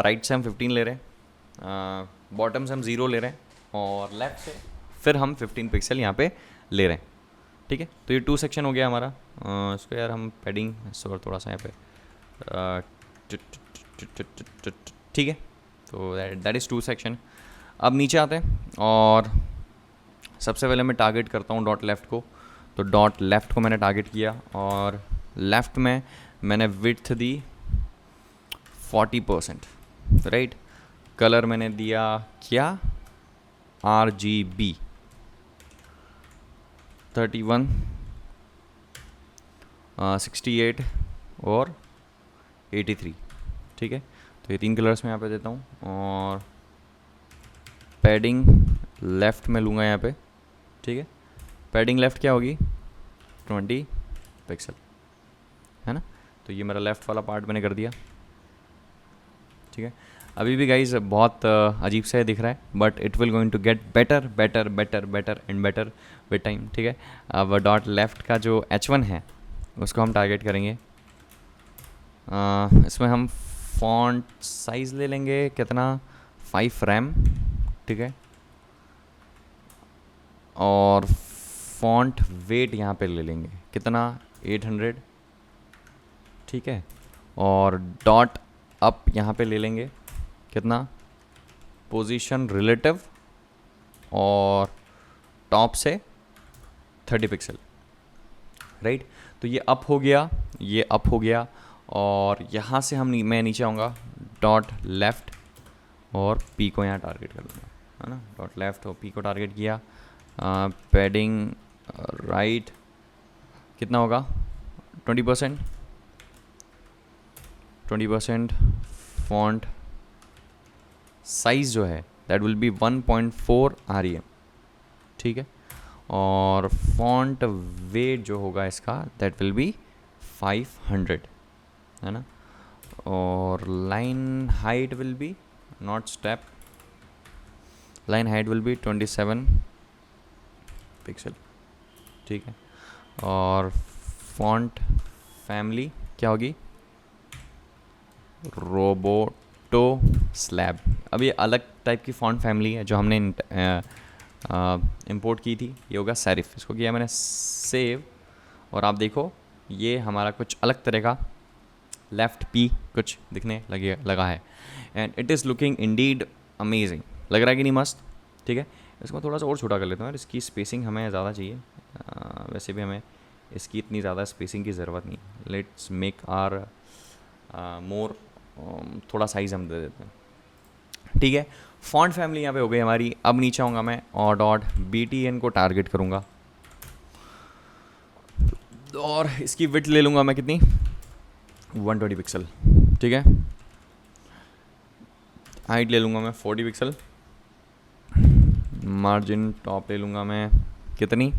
राइट से हम 15 ले रहे हैं, बॉटम से हम 0 ले रहे हैं, और लेफ्ट से फिर हम 15 पिक्सल यहाँ पे ले रहे हैं, ठीक है। तो ये 2 सेक्शन हो गया हमारा। इसको यार हम पैडिंग थोड़ा सा यहाँ पे, ठीक है। तो दैट इज़ 2 सेक्शन। अब नीचे आते हैं और सबसे पहले मैं टारगेट करता हूँ डॉट लेफ्ट को। तो डॉट लेफ़्ट को मैंने टारगेट किया और लेफ़्ट में मैंने विड्थ दी 40%, राइट। कलर मैंने दिया क्या, RGB 31, 68 और 83, ठीक है। तो ये 3 कलर्स मैं यहाँ पे देता हूँ और पैडिंग लेफ़्ट में लूँगा यहाँ पे, ठीक है। पैडिंग लेफ़्ट क्या होगी, 20 पिक्सल, है ना। तो ये मेरा लेफ़्ट वाला पार्ट मैंने कर दिया, ठीक है। अभी भी गाइज बहुत अजीब सा दिख रहा है, but it will going to get better better better better and better with time, ठीक है। अब डॉट लेफ़्ट का जो H1 है उसको हम टारगेट करेंगे। इसमें हम फॉन्ट साइज़ ले लेंगे कितना, 5 रैम, ठीक है। और फॉन्ट वेट यहाँ पे ले लेंगे कितना, 800, ठीक है। और डॉट अप यहाँ पे ले लेंगे कितना, पोजीशन रिलेटिव, और टॉप से 30 पिक्सल, राइट। तो ये अप हो गया, ये अप हो गया। और यहाँ से मैं नीचे आऊँगा, डॉट लेफ़्ट और पी को यहाँ टारगेट कर लूँगा, है ना। डॉट लेफ़्ट और पी को टारगेट किया। पैडिंग राइट कितना होगा, 20%, 20%। फॉन्ट साइज़ जो है दैट विल बी 1.4 REM, ठीक है। और फॉन्ट वेट जो होगा इसका दैट विल बी 500, है ना। और line height will be not step, line height will be 27 pixel, ठीक है। और फॉन्ट फैमिली क्या होगी, रोबोटो स्लैब। अब ये अलग टाइप की फॉन्ट फैमिली है जो हमने इंपोर्ट की थी, ये होगा सेरिफ। इसको किया मैंने सेव और आप देखो ये हमारा कुछ अलग तरह का लेफ़्ट पी कुछ दिखने लगा है, and it is looking Indeed amazing. लग रहा है कि नहीं मस्त, ठीक है। इसको मैं थोड़ा सा और छोटा कर लेता हूँ यार, इसकी स्पेसिंग हमें ज़्यादा चाहिए। वैसे भी हमें इसकी इतनी ज़्यादा स्पेसिंग की ज़रूरत नहीं। लेट्स मेक आर मोर, थोड़ा साइज़ हम दे देते हैं, ठीक है। फॉन्ट फैमिली यहाँ पे हो गई हमारी। अब नीचे आऊँगा मैं और डॉट BTN को टारगेट करूँगा और इसकी विड्थ ले लूँगा मैं कितनी, 120 पिक्सल, ठीक है। हाइट ले लूँगा मैं 40 पिक्सल। मार्जिन टॉप ले लूँगा मैं कितनी,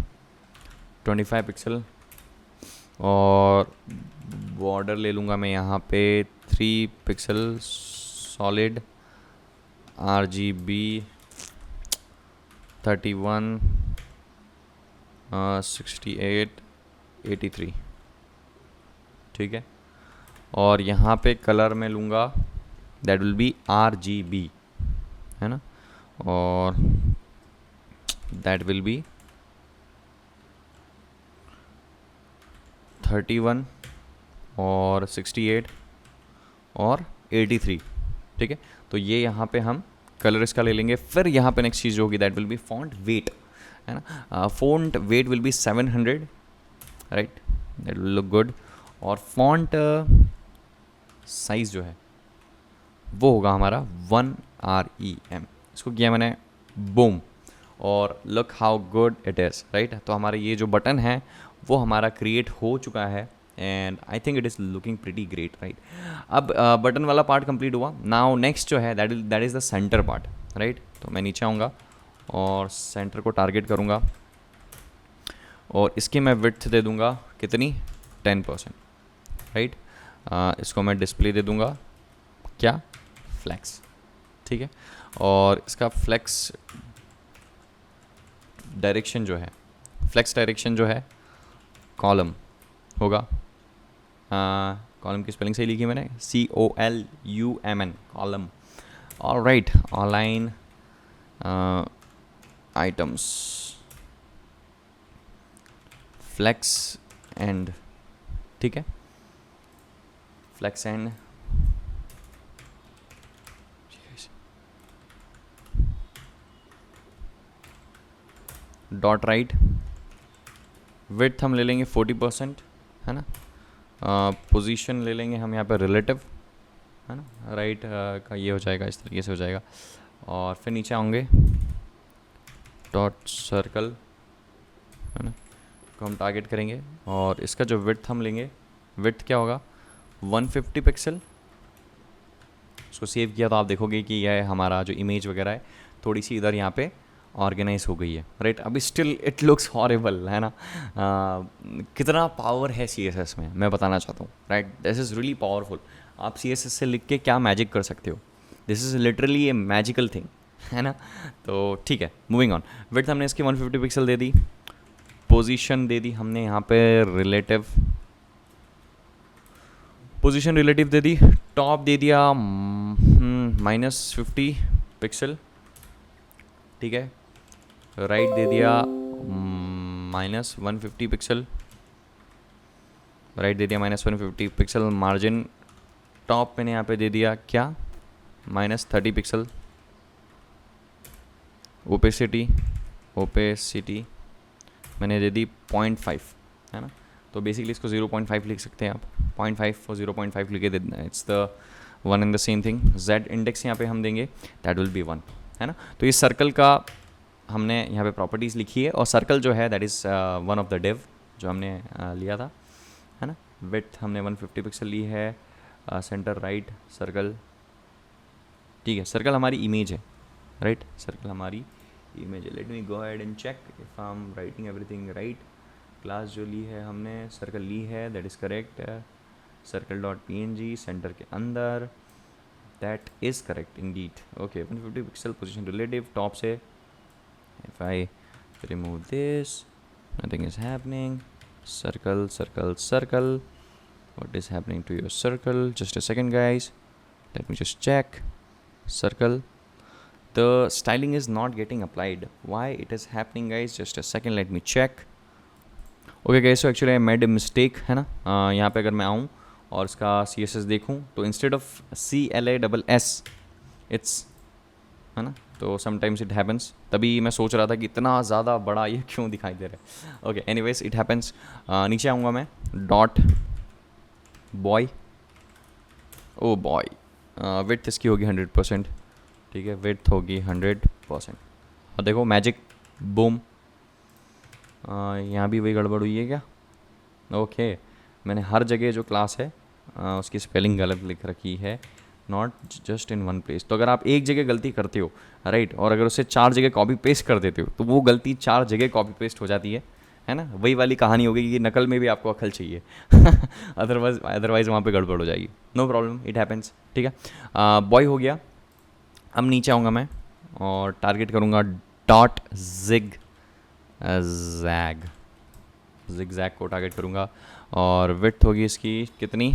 25 पिक्सल। और बॉर्डर ले लूँगा मैं यहाँ पे 3 पिक्सल सॉलिड, RGB 31, 68, 83, ठीक है। और यहाँ पे कलर में लूँगा दैट विल बी RGB, है ना। और दैट विल बी 31 और 68 और 83, ठीक है। तो ये यहाँ पे हम कलर इसका ले लेंगे। फिर यहाँ पे नेक्स्ट चीज़ जो होगी that will B font weight, है ना। Font weight will be 700, right, that will look good. और फॉन्ट साइज़ जो है वो होगा हमारा 1 REM। इसको किया मैंने बूम, और look how good it is, right. तो हमारा ये जो बटन है वो हमारा क्रिएट हो चुका है and I think it is looking pretty great, right. अब बटन वाला पार्ट कंप्लीट हुआ। नाउ नेक्स्ट जो है that is the centre part, right. तो मैं नीचे आऊँगा और सेंटर को टारगेट करूँगा और इसकी मैं विड्थ दे दूँगा कितनी, 10%, राइट। इसको मैं डिस्प्ले दे दूँगा क्या, फ्लैक्स, ठीक है। और इसका फ्लैक्स डायरेक्शन जो है, फ्लैक्स डायरेक्शन जो है कॉलम होगा। कॉलम की स्पेलिंग सही लिखी मैंने, COLUMN, कॉलम। ऑल राइट, ऑनलाइन आइटम्स फ्लैक्स एंड, ठीक है, flex end, dot right width हम ले लेंगे 40%, है ना। पोजीशन ले लेंगे हम यहाँ पे रिलेटिव, है ना, राइट का ये हो जाएगा, इस तरीके से हो जाएगा। और फिर नीचे आएंगे डॉट सर्कल, है ना, को हम टारगेट करेंगे और इसका जो विड्थ हम लेंगे, विड्थ क्या होगा 150 पिक्सल। उसको सेव किया तो आप देखोगे कि यह हमारा जो इमेज वगैरह है थोड़ी सी इधर यहाँ पे ऑर्गेनाइज हो गई है, राइट। अभी स्टिल इट लुक्स हॉरेबल, है ना। कितना पावर है CSS में मैं बताना चाहता हूँ, right. This is really powerful. आप CSS से लिख के क्या मैजिक कर सकते हो, this is literally A magical thing, है ना। तो ठीक है, मूविंग ऑन। विड्थ हमने इसकी 150 पिक्सल दे दी, पोजीशन दे दी हमने यहाँ पे रिलेटिव, पोजीशन रिलेटिव दे दी, टॉप दे दिया -50 पिक्सल, ठीक है। राइट दे दिया -150 पिक्सल, राइट दे दिया -150 पिक्सल। मार्जिन टॉप मैंने यहाँ पे दे दिया क्या -30 पिक्सल। ओपेसिटी मैंने दे दी 0.5, है ना। तो बेसिकली इसको 0.5 लिख सकते हैं आप, 0.5 और 0.5 लिखे देना, it's the one and the same thing. Z index यहाँ पे हम देंगे, दैट विल बी 1, है ना। तो इस सर्कल का हमने यहाँ पे प्रॉपर्टीज़ लिखी है और सर्कल जो है that is one of the div जो हमने लिया था, है ना। विड्थ हमने 150 पिक्सल ली है, सेंटर राइट सर्कल, ठीक है। सर्कल हमारी इमेज है, राइट, सर्कल हमारी इमेज है। Let me go ahead and check if I am writing everything right. Class जो ली है हमने, सर्कल ली है, that is correct. Circle dot PNG centre के अंदर, that is correct indeed. Okay, 150 pixel, position relative, top से if I remove this, nothing is happening. Circle, circle, circle. What is happening to your circle? Just a second, guys. Let me just check. Circle. The styling is not getting applied. Why it is happening, guys? Just a second. Let me check. Okay, guys. So actually I made a mistake, है ना। यहाँ पे अगर मैं आऊँ और इसका CSS देखूँ तो instead of CLASS, it's, है ना। तो समटाइम्स इट हैपन्स, तभी मैं सोच रहा था कि इतना ज़्यादा बड़ा ये क्यों दिखाई दे रहा है। Okay, anyways it happens. नीचे आऊँगा मैं, dot boy, oh boy, width इसकी होगी 100%, ठीक है। विड्थ होगी 100%। और देखो मैजिक, बूम, यहाँ भी वही गड़बड़ हुई है क्या। ओके, मैंने हर जगह जो क्लास है उसकी स्पेलिंग गलत लिख रखी है, not just in one place. तो अगर आप एक जगह गलती करते हो, राइट, और अगर उसे 4 जगह कॉपी पेस्ट कर देते हो तो वो गलती 4 जगह कॉपी पेस्ट हो जाती है ना। वही वाली कहानी होगी कि नकल में भी आपको अकल चाहिए अदरवाइज वहाँ पे गड़बड़ हो जाएगी। नो प्रॉब्लम, इट हैपेंस, ठीक है। बॉय हो गया। अब नीचे आऊँगा मैं और टारगेट करूँगा dot zig zag, zig zag को टारगेट करूँगा और विड्थ होगी इसकी कितनी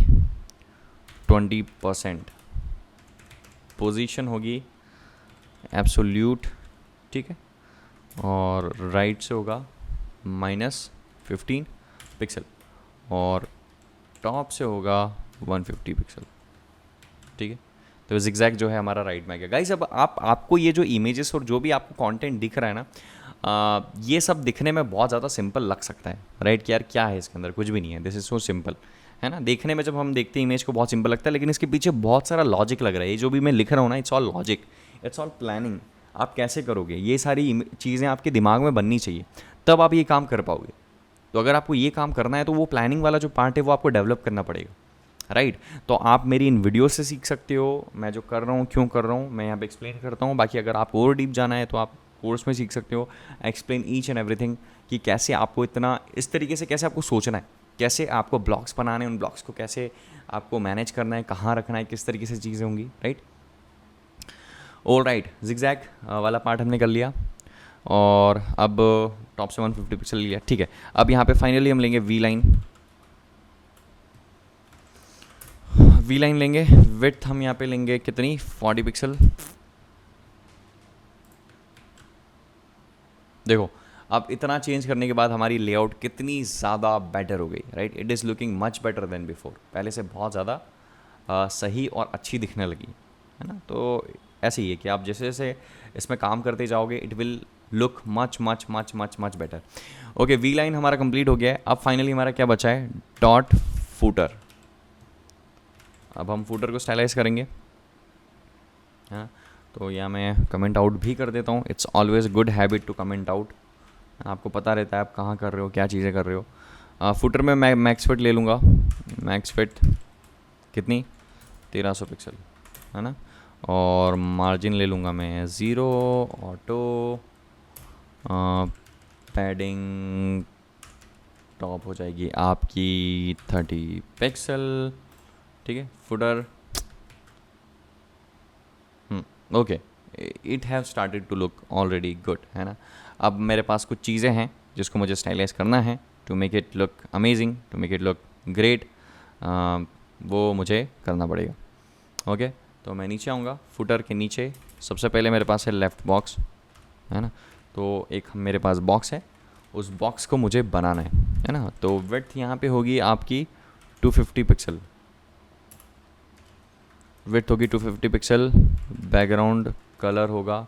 20%। पोजीशन होगी एब्सोल्यूट, ठीक है, और राइट से होगा -15 पिक्सल और टॉप से होगा 150 पिक्सल, ठीक है। तो zigzag जो है हमारा राइट में आ गया। गाइस अब आपको ये जो इमेजेस और जो भी आपको कंटेंट दिख रहा है ना, ये सब दिखने में बहुत ज़्यादा सिंपल लग सकता है, राइट, कि यार क्या है इसके अंदर, कुछ भी नहीं है, दिस इज़ सो सिंपल, है ना। देखने में जब हम देखते हैं इमेज को बहुत सिंपल लगता है, लेकिन इसके पीछे बहुत सारा लॉजिक लग रहा है। ये जो भी मैं लिख रहा हूँ ना, it's all logic, it's all planning. आप कैसे करोगे, ये सारी चीज़ें आपके दिमाग में बननी चाहिए, तब आप ये काम कर पाओगे। तो अगर आपको ये काम करना है तो वो प्लानिंग वाला जो पार्ट है वो आपको डेवलप करना पड़ेगा, राइट। तो आप मेरी इन वीडियो से सीख सकते हो, मैं जो कर रहा हूँ क्यों कर रहा हूँ मैं यहाँ पे एक्सप्लेन करता हूँ। बाकी अगर आपको और डीप जाना है तो आप कोर्स में सीख सकते हो, एक्सप्लेन ईच एंड एवरीथिंग कि कैसे आपको इतना इस तरीके से कैसे आपको सोचना है, कैसे आपको ब्लॉग्स बनाने हैं, उन ब्लॉग्स को कैसे आपको मैनेज करना है, कहाँ रखना है, किस तरीके से चीज़ें होंगी, राइट। ऑल राइट, जिगजैग वाला पार्ट हमने कर लिया और अब टॉप से 150 पिक्सल लिया, ठीक है। अब यहाँ पे फाइनली हम लेंगे वी लाइन लेंगे। विड्थ हम यहाँ पे लेंगे कितनी 40 पिक्सल। देखो अब इतना चेंज करने के बाद हमारी लेआउट कितनी ज़्यादा बेटर हो गई, right. It is looking much better than before, पहले से बहुत ज़्यादा सही और अच्छी दिखने लगी, है ना। तो ऐसे ही है कि आप जैसे जैसे इसमें काम करते जाओगे it will look much much much much much better. Okay, V line हमारा कंप्लीट हो गया है। अब फाइनली हमारा क्या बचा है, डॉट फूटर। अब हम फूटर को स्टाइलाइज करेंगे, हाँ। तो यहाँ मैं कमेंट आउट भी कर देता हूँ। It's always good habit to comment out. आपको पता रहता है आप कहाँ कर रहे हो, क्या चीज़ें कर रहे हो। फुटर में मैं मैक्स फिट ले लूँगा। मैक्स फिट कितनी, 1300 पिक्सल, है ना। और मार्जिन ले लूँगा मैं 0। ऑटो पैडिंग टॉप हो जाएगी आपकी 30 पिक्सल, ठीक है। Footer okay, it have started to look already good, है ना। अब मेरे पास कुछ चीज़ें हैं जिसको मुझे स्टाइलाइज करना है to make it look amazing, to make it look great. वो मुझे करना पड़ेगा। ओके, तो मैं नीचे आऊँगा। फुटर के नीचे सबसे पहले मेरे पास है लेफ़्ट बॉक्स, है ना। तो एक मेरे पास बॉक्स है, उस बॉक्स को मुझे बनाना है ना। तो विड्थ यहाँ पे होगी आपकी 250 पिक्सल, विड्थ होगी 250 पिक्सल। बैकग्राउंड कलर होगा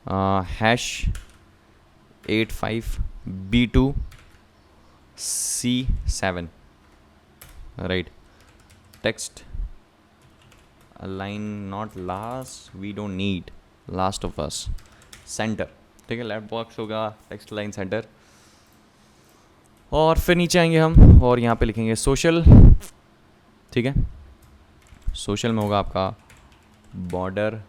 #85B2C7, right. Text align not last, we don't need last of us, centre, ठीक है। लेफ्ट बॉक्स होगा टेक्स्ट लाइन सेंटर। और फिर नीचे आएंगे हम और यहाँ पे लिखेंगे सोशल, ठीक है। सोशल में होगा आपका बॉर्डर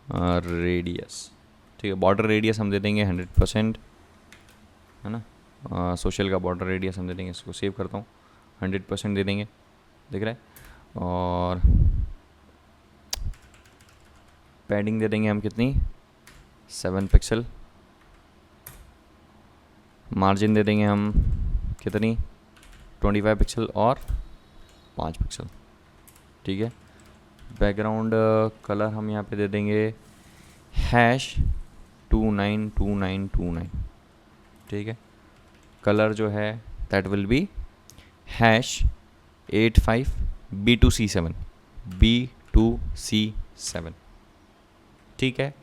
रेडियस, ठीक है। बॉर्डर रेडियस हम दे देंगे 100%, है ना। सोशल का बॉर्डर रेडियस हम दे देंगे, इसको सेव करता हूँ, 100% दे देंगे, दिख रहा है। और पैडिंग दे देंगे हम कितनी, 7 पिक्सल। मार्जिन दे देंगे हम कितनी, 25 पिक्सल और 5 पिक्सल, ठीक है। बैकग्राउंड कलर हम यहाँ पे दे देंगे #292929, ठीक है। कलर जो है दैट विल बी #85B2C7, ठीक है।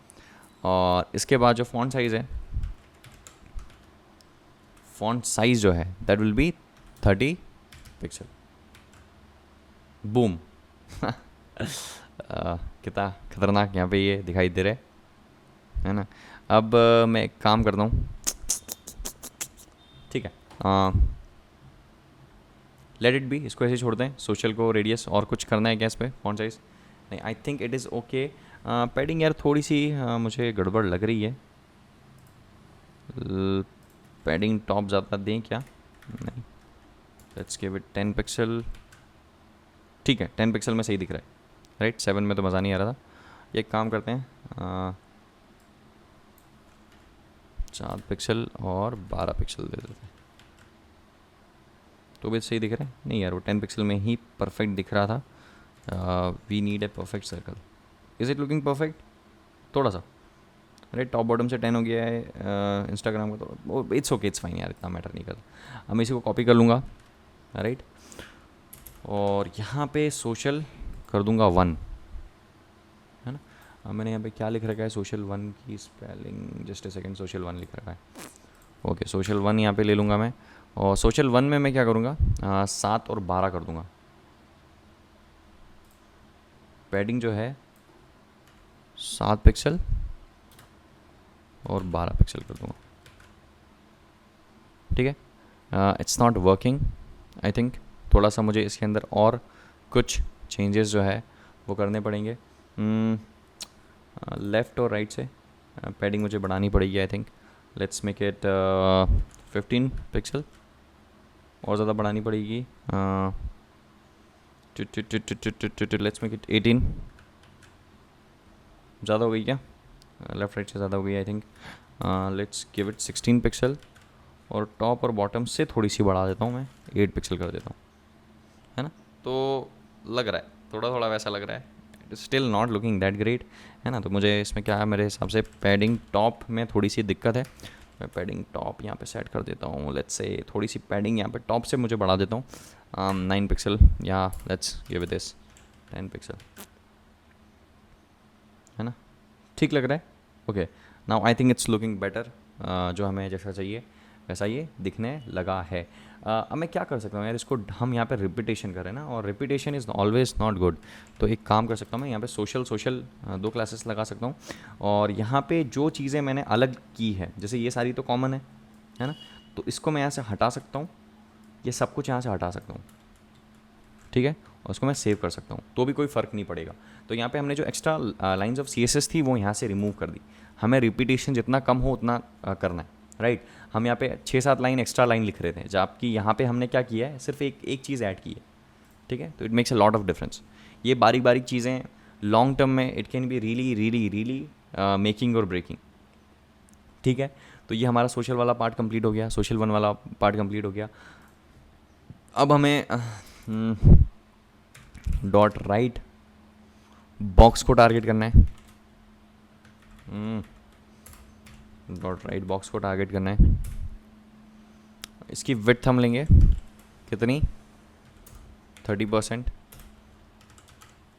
और इसके बाद जो फ़ॉन्ट साइज़ है, फ़ॉन्ट साइज़ जो है that will B 30 pixel. Boom कितना खतरनाक यहाँ पे ये दिखाई दे रहा है ना। अब मैं एक काम करता हूँ, ठीक है। लेट इट बी, इसको ऐसे छोड़ते हैं। सोशल को रेडियस, और कुछ करना है क्या इस पर, फॉन्ट साइज़ नहीं, I think it is okay. Padding यार थोड़ी सी मुझे गड़बड़ लग रही है। पैडिंग टॉप ज़्यादा दें क्या, नहीं, लेट्स गिव इट 10 पिक्सल, ठीक है। 10 पिक्सल में सही दिख रहा है, राइट। 7 में तो मज़ा नहीं आ रहा था। एक काम करते हैं, 4 पिक्सल और 12 पिक्सल दे देते हैं, तो भी सही दिख रहा है। नहीं यार, वो 10 पिक्सल में ही परफेक्ट दिख रहा था। We need a perfect circle. Is it looking perfect, थोड़ा सा, राइट। टॉप बॉटम से 10 हो गया है इंस्टाग्राम का, तो इट्स ओके, इट्स फाइन यार, इतना मैटर नहीं करता। अब मैं इसी को कॉपी कर लूँगा, राइट। और यहाँ पे सोशल कर दूँगा 1, है ना। अब मैंने यहाँ पे क्या लिख रखा है, सोशल 1 की spelling, just a second, social 1 लिख रखा है। ओके, सोशल 1 यहाँ पे ले लूँगा मैं। और सोशल 1 में मैं क्या करूँगा, 7 और 12 कर दूँगा। पैडिंग जो है 7 पिक्सल और 12 पिक्सल कर दूँगा, ठीक है। It's not working, I think थोड़ा सा मुझे इसके अंदर और कुछ चेंजेस जो है वो करने पड़ेंगे। लेफ़्ट और राइट से पैडिंग मुझे बढ़ानी पड़ेगी, I think. Let's make it 15 pixel, और ज़्यादा बढ़ानी पड़ेगी। लेट्स मेक इट 18, ज़्यादा हो गई क्या, लेफ़्ट राइट से ज़्यादा हो गई I think. Let's give it 16 pixel, और टॉप और बॉटम से थोड़ी सी बढ़ा देता हूँ मैं, 8 पिक्सल कर देता हूँ, है ना। तो लग रहा है थोड़ा थोड़ा वैसा लग रहा है, it is still not looking that great, है ना। तो मुझे इसमें क्या है, मेरे हिसाब से पैडिंग टॉप में थोड़ी सी दिक्कत है। मैं पैडिंग टॉप यहाँ पे सेट कर देता हूँ, लेट्स से थोड़ी सी पैडिंग यहाँ पे टॉप से मुझे बढ़ा देता हूँ 9 पिक्सल, या let's give it this 10 pixel, है ना। ठीक लग रहा है, okay. Now I think it's looking better, जो हमें जैसा चाहिए वैसा ये दिखने लगा है। अब मैं क्या कर सकता हूँ यार, इसको हम यहाँ पे रिपीटेशन करें ना, और repetition is always not good. तो एक काम कर सकता हूँ मैं, यहाँ पे सोशल 2 क्लासेस लगा सकता हूँ, और यहाँ पे जो चीज़ें मैंने अलग की है, जैसे ये सारी तो कॉमन है ना, तो इसको मैं यहाँ से हटा सकता हूँ, ये सब कुछ यहाँ से हटा सकता हूँ, ठीक है, और उसको मैं सेव कर सकता हूँ, तो भी कोई फ़र्क नहीं पड़ेगा। तो यहाँ पे हमने जो एक्स्ट्रा लाइंस ऑफ CSS थी वो यहाँ से रिमूव कर दी। हमें रिपीटेशन जितना कम हो उतना करना है, राइट। हम यहाँ पे 6-7 लाइन एक्स्ट्रा लाइन लिख रहे थे, जबकि यहाँ पे हमने क्या किया है, सिर्फ एक चीज़ ऐड की है, ठीक है। तो it makes a lot of difference. ये बारीक बारीक चीज़ें लॉन्ग टर्म में it can be really making और ब्रेकिंग, ठीक है। तो ये हमारा सोशल वाला पार्ट कंप्लीट हो गया, सोशल 1 वाला पार्ट कंप्लीट हो गया। अब हमें डॉट राइट बॉक्स को टारगेट करना है, डॉट राइट बॉक्स को टारगेट करना है। इसकी विड्थ हम लेंगे कितनी, 30%।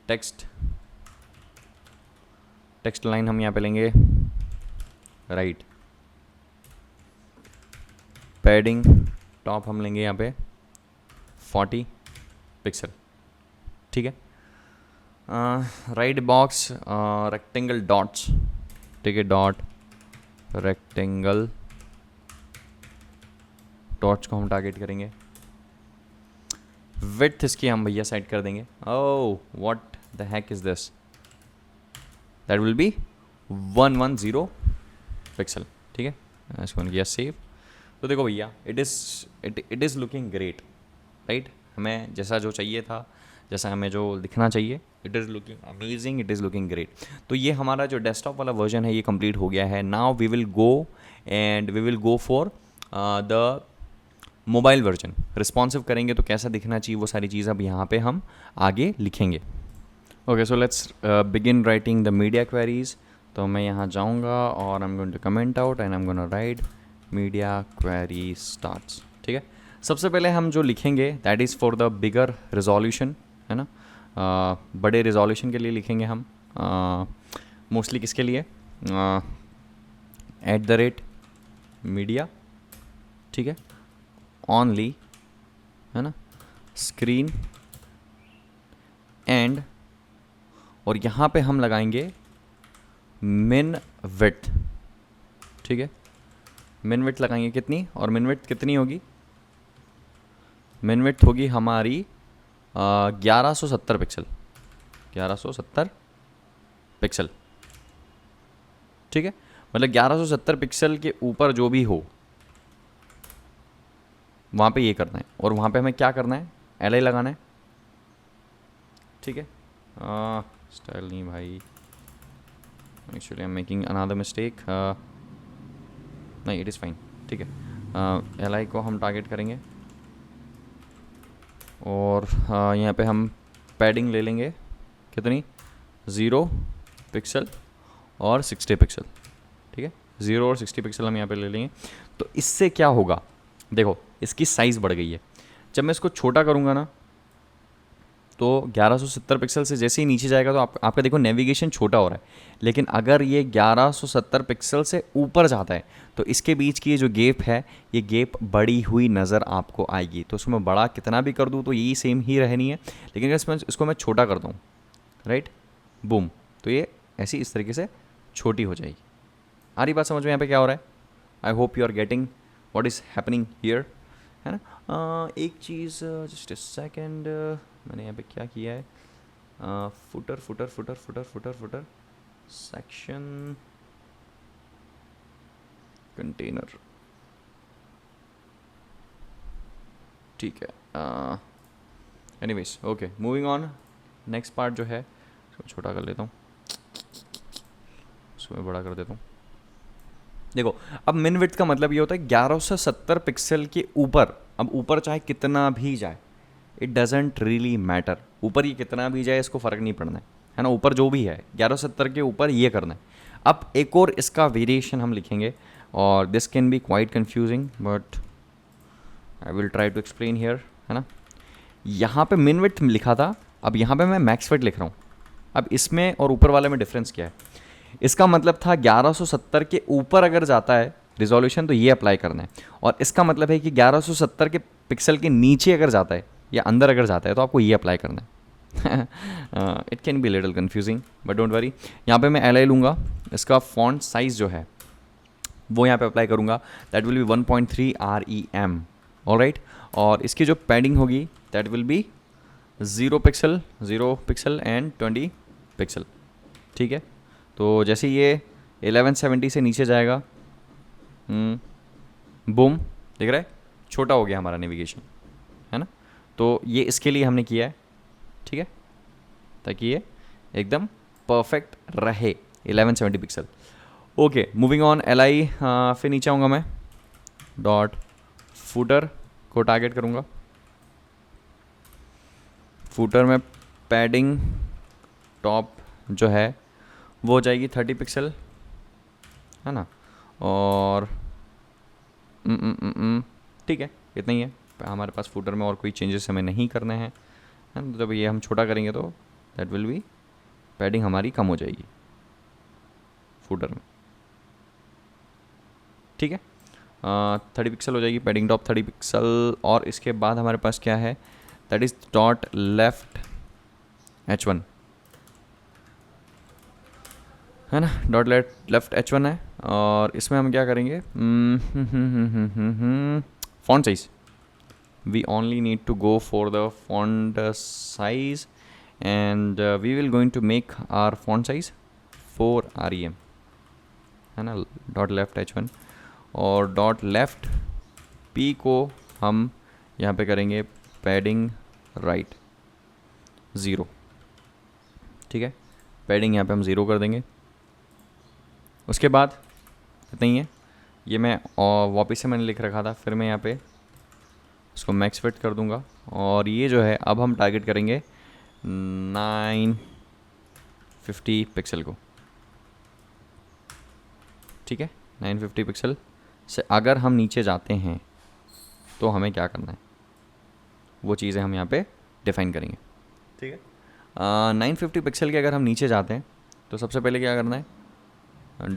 टेक्स्ट लाइन हम यहाँ पे लेंगे राइट। पैडिंग टॉप हम लेंगे यहाँ पे 40 पिक्सल, ठीक है। राइट बॉक्स रेक्टेंगल डॉट्स, ठीक है, डॉट रेक्टेंगल डॉट्स को हम टारगेट करेंगे। विड्थ इसकी हम भैया सेट कर देंगे, oh what the heck is this, that will B 110 pixel, ठीक है। इसको किया सेव। तो देखो भैया it is looking great, right. हमें जैसा जो चाहिए था, जैसा हमें जो दिखना चाहिए, it is looking amazing, it is looking great. तो ये हमारा जो डेस्कटॉप वाला वर्जन है ये कंप्लीट हो गया है। Now we will go for the mobile version. Responsive करेंगे तो कैसा दिखना चाहिए वो सारी चीज़ अब यहाँ पे हम आगे लिखेंगे। Okay, so let's begin writing the media queries. तो मैं यहाँ जाऊँगा और I am going to comment out and I am going to write media query starts, ठीक है। सबसे पहले हम जो लिखेंगे that is for the bigger resolution, है ना, बड़े रिजोल्यूशन के लिए लिखेंगे हम। मोस्टली किसके लिए, @media, ठीक है, ऑनली, है ना, स्क्रीन एंड, और यहाँ पे हम लगाएंगे मिन विड्थ, ठीक है। मिन विड्थ लगाएंगे कितनी, और मिन विड्थ कितनी होगी, मिन विड्थ होगी हमारी 1170 पिक्सल, 1170 पिक्सल, ठीक है। मतलब 1170 पिक्सल के ऊपर जो भी हो वहाँ पे ये करना है, और वहाँ पे हमें क्या करना है, LI लगाना है, ठीक है। स्टाइल नहीं भाई, actually I am making another mistake, नहीं इट इज़ फाइन, ठीक है। LI को हम टारगेट करेंगे, और यहाँ पे हम पैडिंग ले लेंगे कितनी, 0 पिक्सल और 60 पिक्सल, ठीक है। 0 और 60 पिक्सल हम यहाँ पे ले लेंगे। तो इससे क्या होगा, देखो इसकी साइज़ बढ़ गई है। जब मैं इसको छोटा करूँगा ना, तो 1170 पिक्सल से जैसे ही नीचे जाएगा तो आपका देखो नेविगेशन छोटा हो रहा है। लेकिन अगर ये 1170 पिक्सल से ऊपर जाता है तो इसके बीच की ये जो गैप है, ये गैप बड़ी हुई नज़र आपको आएगी। तो उसमें बड़ा कितना भी कर दूँ तो यही सेम ही रहनी है, लेकिन अगर इसको मैं छोटा कर दूँ, राइट, बूम, तो ये ऐसी इस तरीके से छोटी हो जाएगी। आ रही बात समझ में यहाँ पे क्या हो रहा है? I hope you are getting what is happening here, है ना। एक चीज़ जस्ट अ सेकेंड, मैंने यहाँ पे क्या किया है, फुटर सेक्शन कंटेनर, ठीक है। Anyways okay, moving on. Next part जो है इसको छोटा कर लेता हूँ, इसको मैं बड़ा कर देता हूँ। देखो अब मिन विड्थ का मतलब ये होता है 1170 पिक्सल के ऊपर। अब ऊपर चाहे कितना भी जाए, इट डजेंट रियली मैटर, ऊपर ये कितना भी जाए इसको फ़र्क नहीं पड़ना है ना। ऊपर जो भी है 1170 के ऊपर ये करना है। अब एक और इसका वेरिएशन हम लिखेंगे, और this can be quite confusing but I will try to explain here, है ना। यहाँ पे मिन विड्थ लिखा था, अब यहाँ पे मैं मैक्स विड्थ लिख रहा हूँ। अब इसमें और ऊपर वाले में डिफरेंस क्या है, इसका मतलब था 1170 के ऊपर अगर जाता है रिजोल्यूशन तो ये अप्लाई करना है, और इसका मतलब है कि 1170 के पिक्सल के नीचे अगर जाता है या अंदर अगर जाता है तो आपको ये अप्लाई करना है। It can be little confusing but don't worry. यहाँ पे मैं LI लूँगा, इसका फॉन्ट साइज़ जो है वो यहाँ पे अप्लाई करूँगा, that will B 1.3 REM, alright. और इसकी जो पैडिंग होगी that will B 0 pixel and 20 pixel, ठीक है। तो जैसे ये 1170 से नीचे जाएगा, बूम, दिख रहा है छोटा हो गया हमारा नेविगेशन, है ना। तो ये इसके लिए हमने किया है, ठीक है, ताकि ये एकदम परफेक्ट रहे 1170 pixel. Okay, moving on LI, फिर नीचे आऊँगा मैं, डॉट फूटर को टारगेट करूँगा। फूटर में पैडिंग टॉप जो है वो हो जाएगी 30 पिक्सल, है ना। और ठीक है, इतना ही है हमारे पास फूटर में, और कोई चेंजेस हमें नहीं करने हैं, है ना। जब ये हम छोटा करेंगे तो दैट विल बी, पैडिंग हमारी कम हो जाएगी फूटर में, ठीक है। 30 पिक्सल हो जाएगी पैडिंग टॉप, 30 पिक्सल। और इसके बाद हमारे पास क्या है, that is dot left H1, है ना, डॉट लेफ्ट H1 है। और इसमें हम क्या करेंगे, font size, we only need to go for the font size and we will going to make our font size 4 REM, है ना, डॉट लेफ्ट H1। और डॉट लेफ्ट P को हम यहाँ पे करेंगे पैडिंग राइट 0, ठीक है। पैडिंग यहाँ पे हम 0 कर देंगे। उसके बाद इतना ही है, ये मैं वापस से मैंने लिख रखा था, फिर मैं यहाँ पे इसको मैक्स फिट कर दूँगा। और ये जो है अब हम टारगेट करेंगे 950 पिक्सल को, ठीक है। 950 पिक्सल से अगर हम नीचे जाते हैं तो हमें क्या करना है, वो चीज़ें हम यहाँ पे डिफाइन करेंगे, ठीक है। 950 पिक्सल के अगर हम नीचे जाते हैं तो सबसे पहले क्या करना है,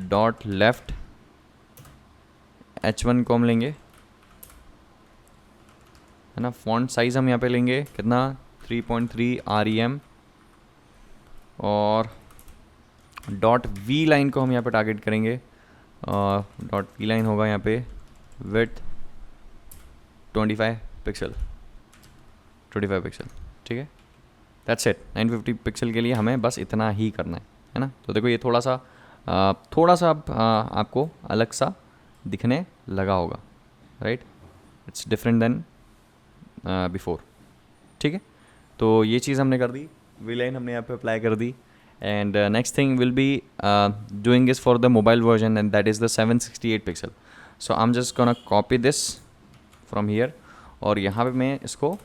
डॉट लेफ्ट H1 को हम लेंगे, है ना। फॉन्ट साइज़ हम यहाँ पे लेंगे कितना, 3.3 REM। और डॉट V लाइन को हम यहाँ पे टारगेट करेंगे, डॉट V लाइन होगा यहाँ पे विड्थ 25 पिक्सल, ठीक है। दैट्स इट, 950 पिक्सल के लिए हमें बस इतना ही करना है ना। तो देखो ये थोड़ा सा अब आपको अलग सा दिखने लगा होगा, right, it's different than before, ठीक है। तो ये चीज़ हमने कर दी, वी लाइन हमने यहाँ पे अप्लाई कर दी। And next thing will be doing is for the mobile version and that is the 768 pixel. So I am just gonna copy this from here और यहाँ पे मैं इसको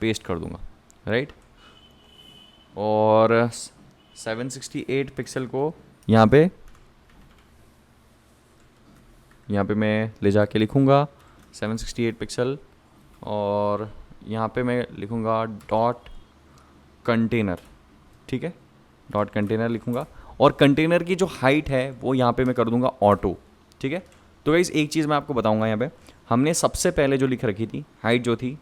पेस्ट कर दूँगा, राइट। और 768 पिक्सल को यहाँ पे मैं ले जाके लिखूँगा 768 पिक्सल, और यहाँ पे मैं लिखूँगा डॉट कंटेनर, ठीक है, डॉट कंटेनर लिखूँगा। और कंटेनर की जो हाइट है वो यहाँ पे मैं कर दूँगा ऑटो, ठीक है। तो गाइस एक चीज़ मैं आपको बताऊँगा, यहाँ पे हमने सबसे पहले जो लिख रखी थी हाइट जो थी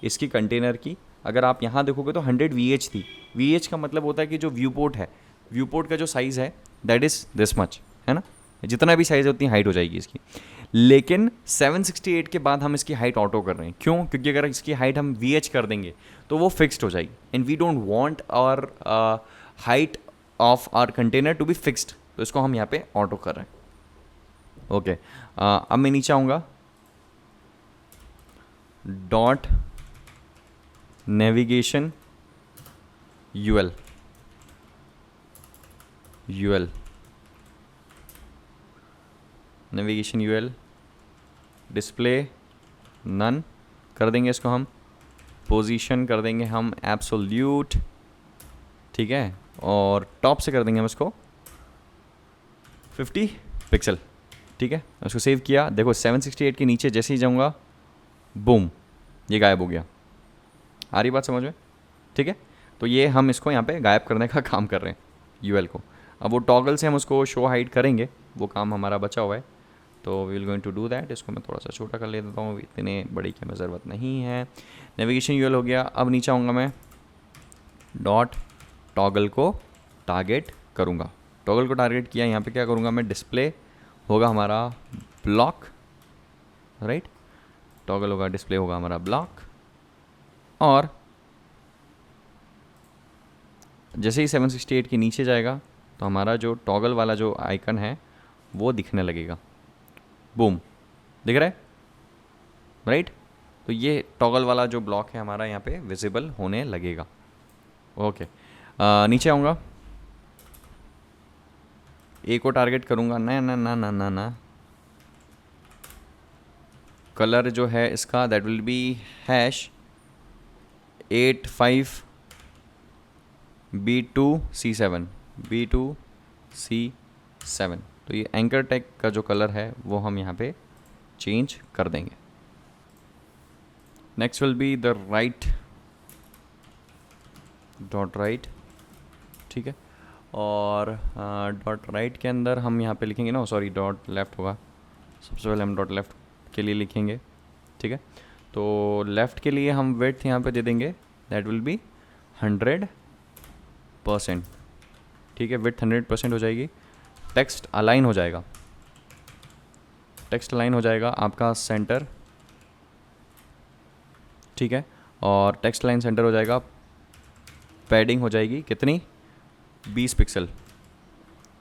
इसकी कंटेनर की, अगर आप यहाँ देखोगे तो 100 VH थी। VH का मतलब होता है कि जो व्यू पोर्ट है, व्यू पोर्ट का जो साइज़ है दैट इज़ दिस मच, है ना, जितना भी साइज़ है उतनी हाइट हो जाएगी इसकी। लेकिन 768 के बाद हम इसकी हाइट ऑटो कर रहे हैं, क्यों? क्योंकि अगर इसकी हाइट हम VH कर देंगे तो वो फिक्स्ड हो जाएगी, and we don't want our height of our container to be fixed, तो इसको हम यहाँ पे ऑटो कर रहे हैं, ओके। अब मैं नीचे आऊँगा, dot navigation UL navigation UL display none कर देंगे इसको हम, पोजीशन कर देंगे हम एब्सोल्यूट, ठीक है। और टॉप से कर देंगे हम इसको 50 पिक्सल, ठीक है। उसको सेव किया, देखो 768 के नीचे जैसे ही जाऊँगा बूम ये गायब हो गया, आ रही बात समझ में, ठीक है। तो ये हम इसको यहाँ पे गायब करने का काम कर रहे हैं UL को। अब वो टॉगल से हम उसको शो हाइड करेंगे, वो काम हमारा बचा हुआ है, तो we will going to do that. इसको मैं थोड़ा सा छोटा कर लेता हूँ, इतने बड़ी की हमें ज़रूरत नहीं है। नेविगेशन यूएल हो गया। अब नीचे आऊँगा मैं, डॉट टॉगल को टारगेट करूँगा। टॉगल को टारगेट किया, यहाँ पे क्या करूँगा मैं, डिस्प्ले होगा हमारा ब्लॉक, राइट, टॉगल होगा, डिस्प्ले होगा हमारा ब्लॉक, और जैसे ही 768 के नीचे जाएगा तो हमारा जो टॉगल वाला जो आइकन है वो दिखने लगेगा। बूम, दिख रहा है, राइट। तो ये टॉगल वाला जो ब्लॉक है हमारा यहाँ पे विजिबल होने लगेगा। ओके, नीचे आऊँगा, ए को टारगेट करूँगा, ना ना ना ना ना ना, कलर जो है इसका that will B hash 85B2C7, B2C7। तो ये एंकर टैग का जो कलर है वो हम यहाँ पे चेंज कर देंगे। Next will be the right, dot right, ठीक है। और डॉट राइट के अंदर हम यहाँ पे लिखेंगे ना, सॉरी डॉट लेफ़्ट होगा, सबसे पहले हम डॉट लेफ़्ट के लिए लिखेंगे, ठीक है। तो लेफ़्ट के लिए हम विड्थ यहाँ पे दे देंगे, दैट विल बी 100%, ठीक है। विड्थ 100% हो जाएगी। टेक्स्ट अलाइन हो जाएगा, टेक्स्ट अलाइन हो जाएगा आपका सेंटर, ठीक है। और टेक्स्ट लाइन सेंटर हो जाएगा, पैडिंग हो जाएगी कितनी, 20 पिक्सल,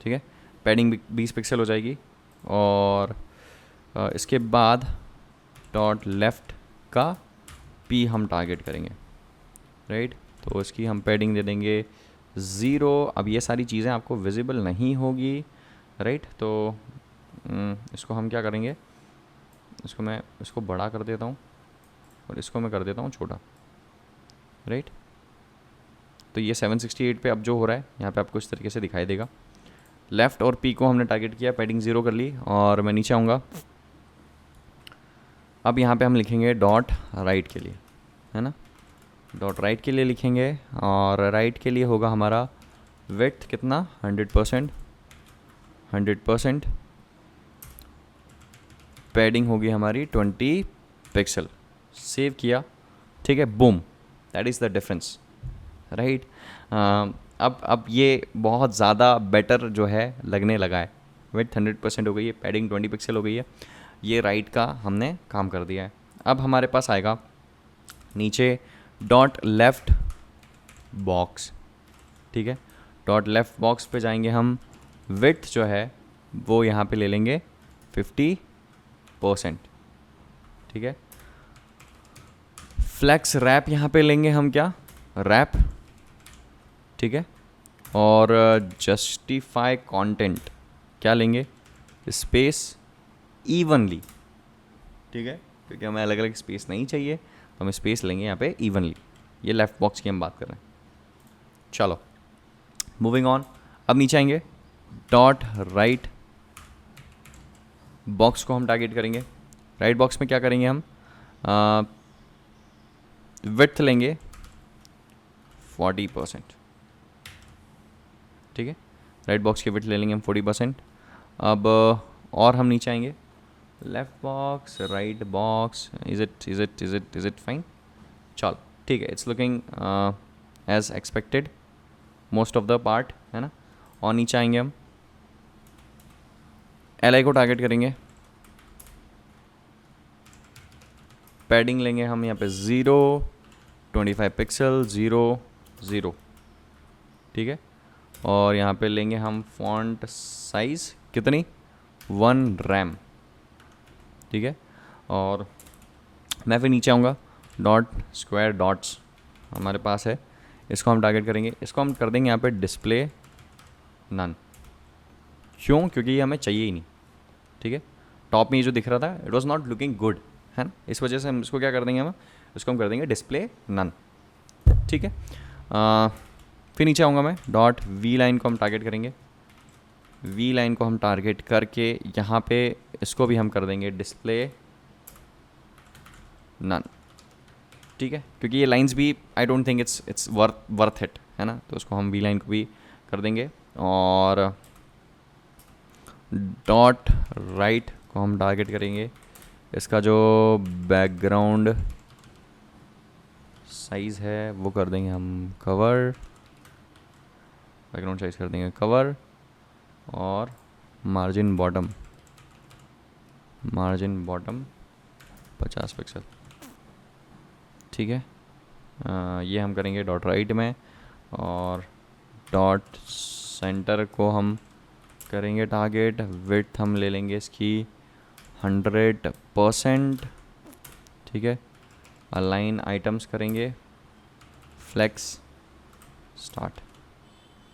ठीक है, पैडिंग 20 पिक्सल हो जाएगी। और इसके बाद डॉट लेफ़्ट का पी हम टारगेट करेंगे, राइट। तो इसकी हम पैडिंग दे देंगे 0। अब ये सारी चीज़ें आपको विजिबल नहीं होगी, राइट। तो इसको हम क्या करेंगे, इसको मैं इसको बड़ा कर देता हूँ और इसको मैं कर देता हूँ छोटा, राइट। तो ये 768 पे अब जो हो रहा है यहाँ पे आपको इस तरीके से दिखाई देगा। लेफ़्ट और पी को हमने टारगेट किया, पैडिंग 0 कर ली, और मैं नीचे आऊँगा। अब यहाँ पे हम लिखेंगे डॉट राइट के लिए, है ना, डॉट राइट के लिए लिखेंगे, और राइट के लिए होगा हमारा विड्थ कितना, 100%, पैडिंग होगी हमारी 20 पिक्सल। सेव किया, ठीक है, boom, that is the difference, right. अब ये बहुत ज़्यादा बेटर जो है लगने लगा है। विड्थ 100% हो गई है, पैडिंग 20 पिक्सल हो गई है, ये राइट का हमने काम कर दिया है। अब हमारे पास आएगा नीचे डॉट लेफ़्ट बॉक्स, ठीक है। डॉट लेफ़्ट बॉक्स पे जाएंगे हम, विड्थ जो है वो यहाँ पे ले लेंगे 50%, ठीक है। फ्लैक्स रैप यहाँ पे लेंगे हम, क्या, रैप, ठीक है। और जस्टिफाई कंटेंट क्या लेंगे, स्पेस इवनली, ठीक है, क्योंकि हमें अलग अलग स्पेस नहीं चाहिए तो हम स्पेस लेंगे यहाँ पे इवनली। ये लेफ़्ट बॉक्स की हम बात कर रहे हैं। चलो मूविंग ऑन, अब नीचे आएंगे, डॉट राइट बॉक्स को हम टारगेट करेंगे। राइट बॉक्स में क्या करेंगे हम, विड्थ लेंगे 40%, ठीक है। राइट बॉक्स की विड्थ ले लेंगे हम 40%। अब और हम नीचे आएंगे, left box, right box, is it fine, चलो ठीक है, it's looking as expected most of the part, है ना। और नीचे आएंगे हम, LI को टारगेट करेंगे, पैडिंग लेंगे हम यहाँ पे 0, 25 पिक्सल, 0, 0, ठीक है। और यहाँ पे लेंगे हम फॉन्ट साइज़ कितनी, 1 रैम, ठीक है। और मैं फिर नीचे आऊँगा, डॉट स्क्वायर डॉट्स हमारे पास है, इसको हम टारगेट करेंगे, इसको हम कर देंगे यहाँ पे डिस्प्ले नन। क्यों, क्योंकि ये हमें चाहिए ही नहीं, ठीक है। टॉप में ये जो दिख रहा था it was not looking good, है ना, इस वजह से हम इसको क्या कर देंगे, हम इसको हम कर देंगे डिस्प्ले नन, ठीक है। फिर नीचे आऊँगा मैं, डॉट वी लाइन को हम टारगेट करेंगे, वी लाइन को हम टारगेट करके यहाँ पे इसको भी हम कर देंगे डिस्प्ले नन, ठीक है, क्योंकि ये लाइंस भी I don't think it's worth it, है ना। तो उसको हम वी लाइन को भी कर देंगे और डॉट राइट को हम टारगेट करेंगे। इसका जो बैकग्राउंड साइज़ है वो कर देंगे हम कवर, बैकग्राउंड साइज़ कर देंगे कवर, और मार्जिन बॉटम 50 पिक्सल, ठीक है। ये हम करेंगे डॉट राइट में, और डॉट सेंटर को हम करेंगे टारगेट। विड्थ हम ले लेंगे इसकी 100%, ठीक है। अलाइन आइटम्स करेंगे, फ्लेक्स स्टार्ट,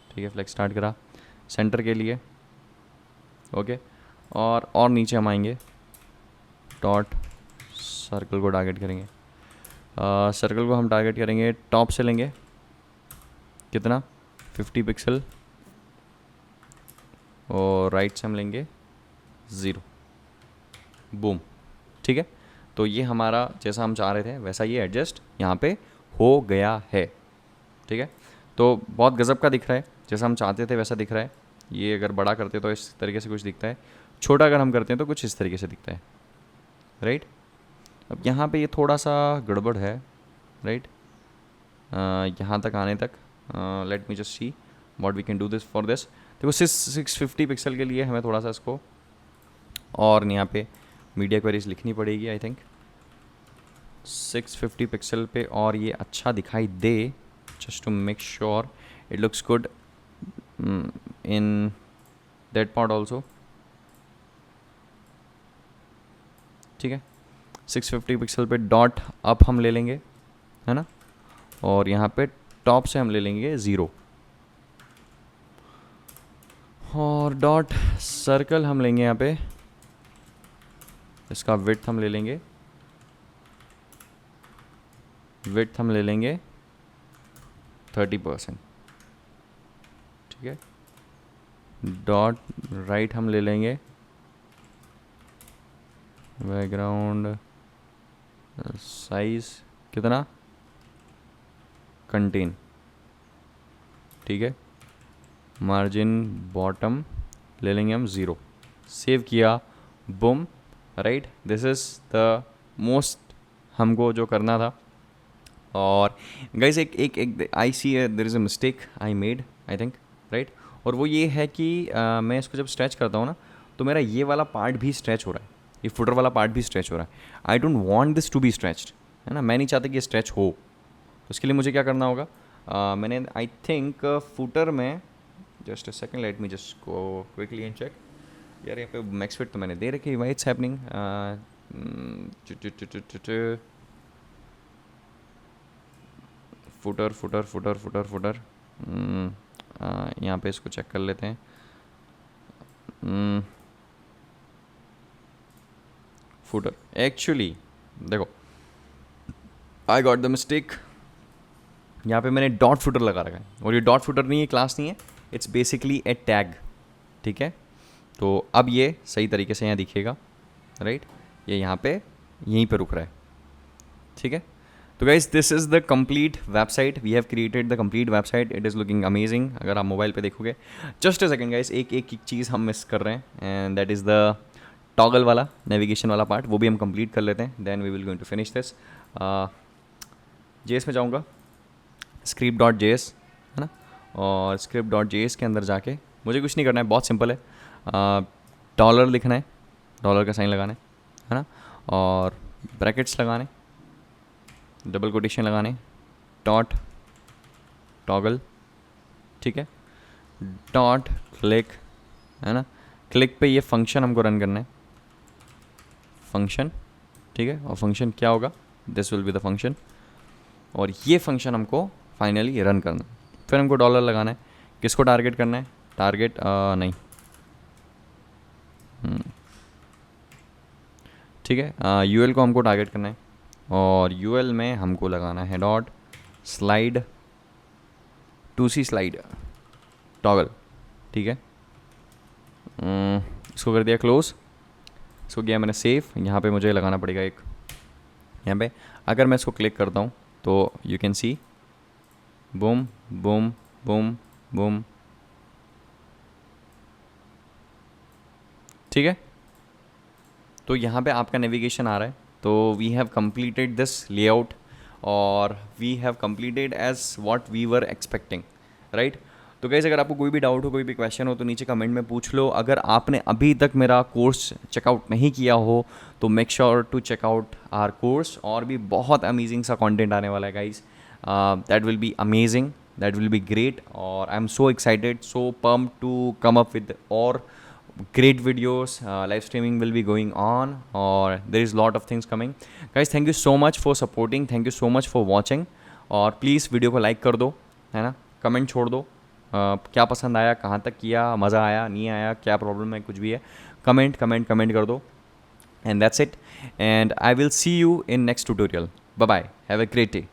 ठीक है। फ्लेक्स स्टार्ट करा सेंटर के लिए, ओके। और नीचे हम आएंगे, डॉट सर्कल को टारगेट करेंगे। सर्कल को हम टारगेट करेंगे, टॉप से लेंगे कितना 50 पिक्सल, और राइट से हम लेंगे 0, बूम, ठीक है। तो ये हमारा जैसा हम चाह रहे थे वैसा ये एडजस्ट यहाँ पे हो गया है, ठीक है। तो बहुत गज़ब का दिख रहा है, जैसा हम चाहते थे वैसा दिख रहा है। ये अगर बड़ा करते तो इस तरीके से कुछ दिखता है, छोटा अगर हम करते हैं तो कुछ इस तरीके से दिखता है, राइट। अब यहाँ पे ये थोड़ा सा गड़बड़ है, राइट। यहाँ तक आने तक let me just see what we can do this for this. देखो 650 पिक्सल के लिए हमें थोड़ा सा इसको और यहाँ पे मीडिया क्वेरीज लिखनी पड़ेगी आई थिंक 650 पिक्सल पे, और ये अच्छा दिखाई दे, just to make sure it looks good in that part also, ठीक है। 650 पिक्सल पे डॉट अप हम ले लेंगे, है ना, और यहाँ पे टॉप से हम ले लेंगे 0, और डॉट सर्कल हम लेंगे यहाँ पे, इसका विड्थ हम ले लेंगे, 30%, ठीक है। डॉट राइट हम ले लेंगे, बैकग्राउंड साइज कितना, कंटेन, ठीक है। मार्जिन बॉटम ले लेंगे हम 0, सेव किया, boom, right. This is the most हमको जो करना था। और गाइज एक I see there is a mistake I made I think, right. और वो ये है कि मैं इसको जब स्ट्रेच करता हूँ ना तो मेरा ये वाला पार्ट भी स्ट्रेच हो रहा है, ये फुटर वाला पार्ट भी स्ट्रेच हो रहा है। I don't want this to be stretched, है ना, मैं नहीं चाहता कि ये स्ट्रेच हो। तो उसके लिए मुझे क्या करना होगा, मैंने आई थिंक फुटर में just a second let me just go quickly and check. यार यहाँ पे मैक्स फिट तो मैंने दे रखी है, why it's happening. Footer footer footer footer footer यहाँ पे इसको चेक कर लेते हैं। फुटर एक्चुअली देखो आई गॉट द मिस्टेक, यहाँ पे मैंने डॉट फुटर लगा रखा है, और ये डॉट फुटर नहीं है, क्लास नहीं है, इट्स बेसिकली ए टैग, ठीक है। तो अब ये सही तरीके से यहाँ दिखेगा, राइट। ये यहाँ पे यहीं पे रुक रहा है, ठीक है। तो guys this is the complete website, we have created the complete website, it is looking amazing. अगर आप मोबाइल पे देखोगे, जस्ट अ सेकंड गाइस, एक चीज़ हम मिस कर रहे हैं, and that is the toggle वाला नेविगेशन वाला पार्ट, वो भी हम कंप्लीट कर लेते हैं, then we will going to finish this. JS में जाऊँगा, script.js, है ना, और script.js के अंदर जाके मुझे कुछ नहीं करना है, बहुत सिंपल है। डॉलर लिखना है, डॉलर का साइन लगाना है ना, और ब्रैकेट्स लगाने, डबल कोटेशन लगाने, डॉट टॉगल, ठीक है, डॉट क्लिक, है ना। क्लिक पे ये फंक्शन हमको रन करना है, फंक्शन, ठीक है। और फंक्शन क्या होगा, this will be the function, और ये फंक्शन हमको फाइनली रन करना है। फिर हमको डॉलर लगाना है, किसको टारगेट करना है, टारगेट नहीं, ठीक है, यूएल को हमको टारगेट करना है, और यूएल में हमको लगाना है dot slide to see slide toggle, ठीक है। इसको कर दिया क्लोज, इसको किया मैंने सेव। यहाँ पे मुझे लगाना पड़ेगा एक, यहाँ पे अगर मैं इसको क्लिक करता हूँ तो you can see boom boom boom boom, ठीक है, तो यहाँ पे आपका नेविगेशन आ रहा है। तो we have completed this layout और we have completed as what we were expecting, right. तो गाइस अगर आपको कोई भी डाउट हो, कोई भी क्वेश्चन हो तो नीचे कमेंट में पूछ लो। अगर आपने अभी तक मेरा कोर्स चेकआउट नहीं किया हो तो make sure to check out our course. और भी बहुत अमेजिंग सा कंटेंट आने वाला है guys, that will be amazing, that will be great. और I am so excited, so pump to come up with और great videos. Live streaming will be going on or there is lot of things coming. Guys, thank you so much for supporting, thank you so much for watching. और please video को like कर दो, है ना, comment छोड़ दो, क्या पसंद आया, कहाँ तक किया, मज़ा आया नहीं आया, क्या प्रॉब्लम है, कुछ भी है, कमेंट कर दो। And that's it, and I will see you in next tutorial. Bye bye, have a great day.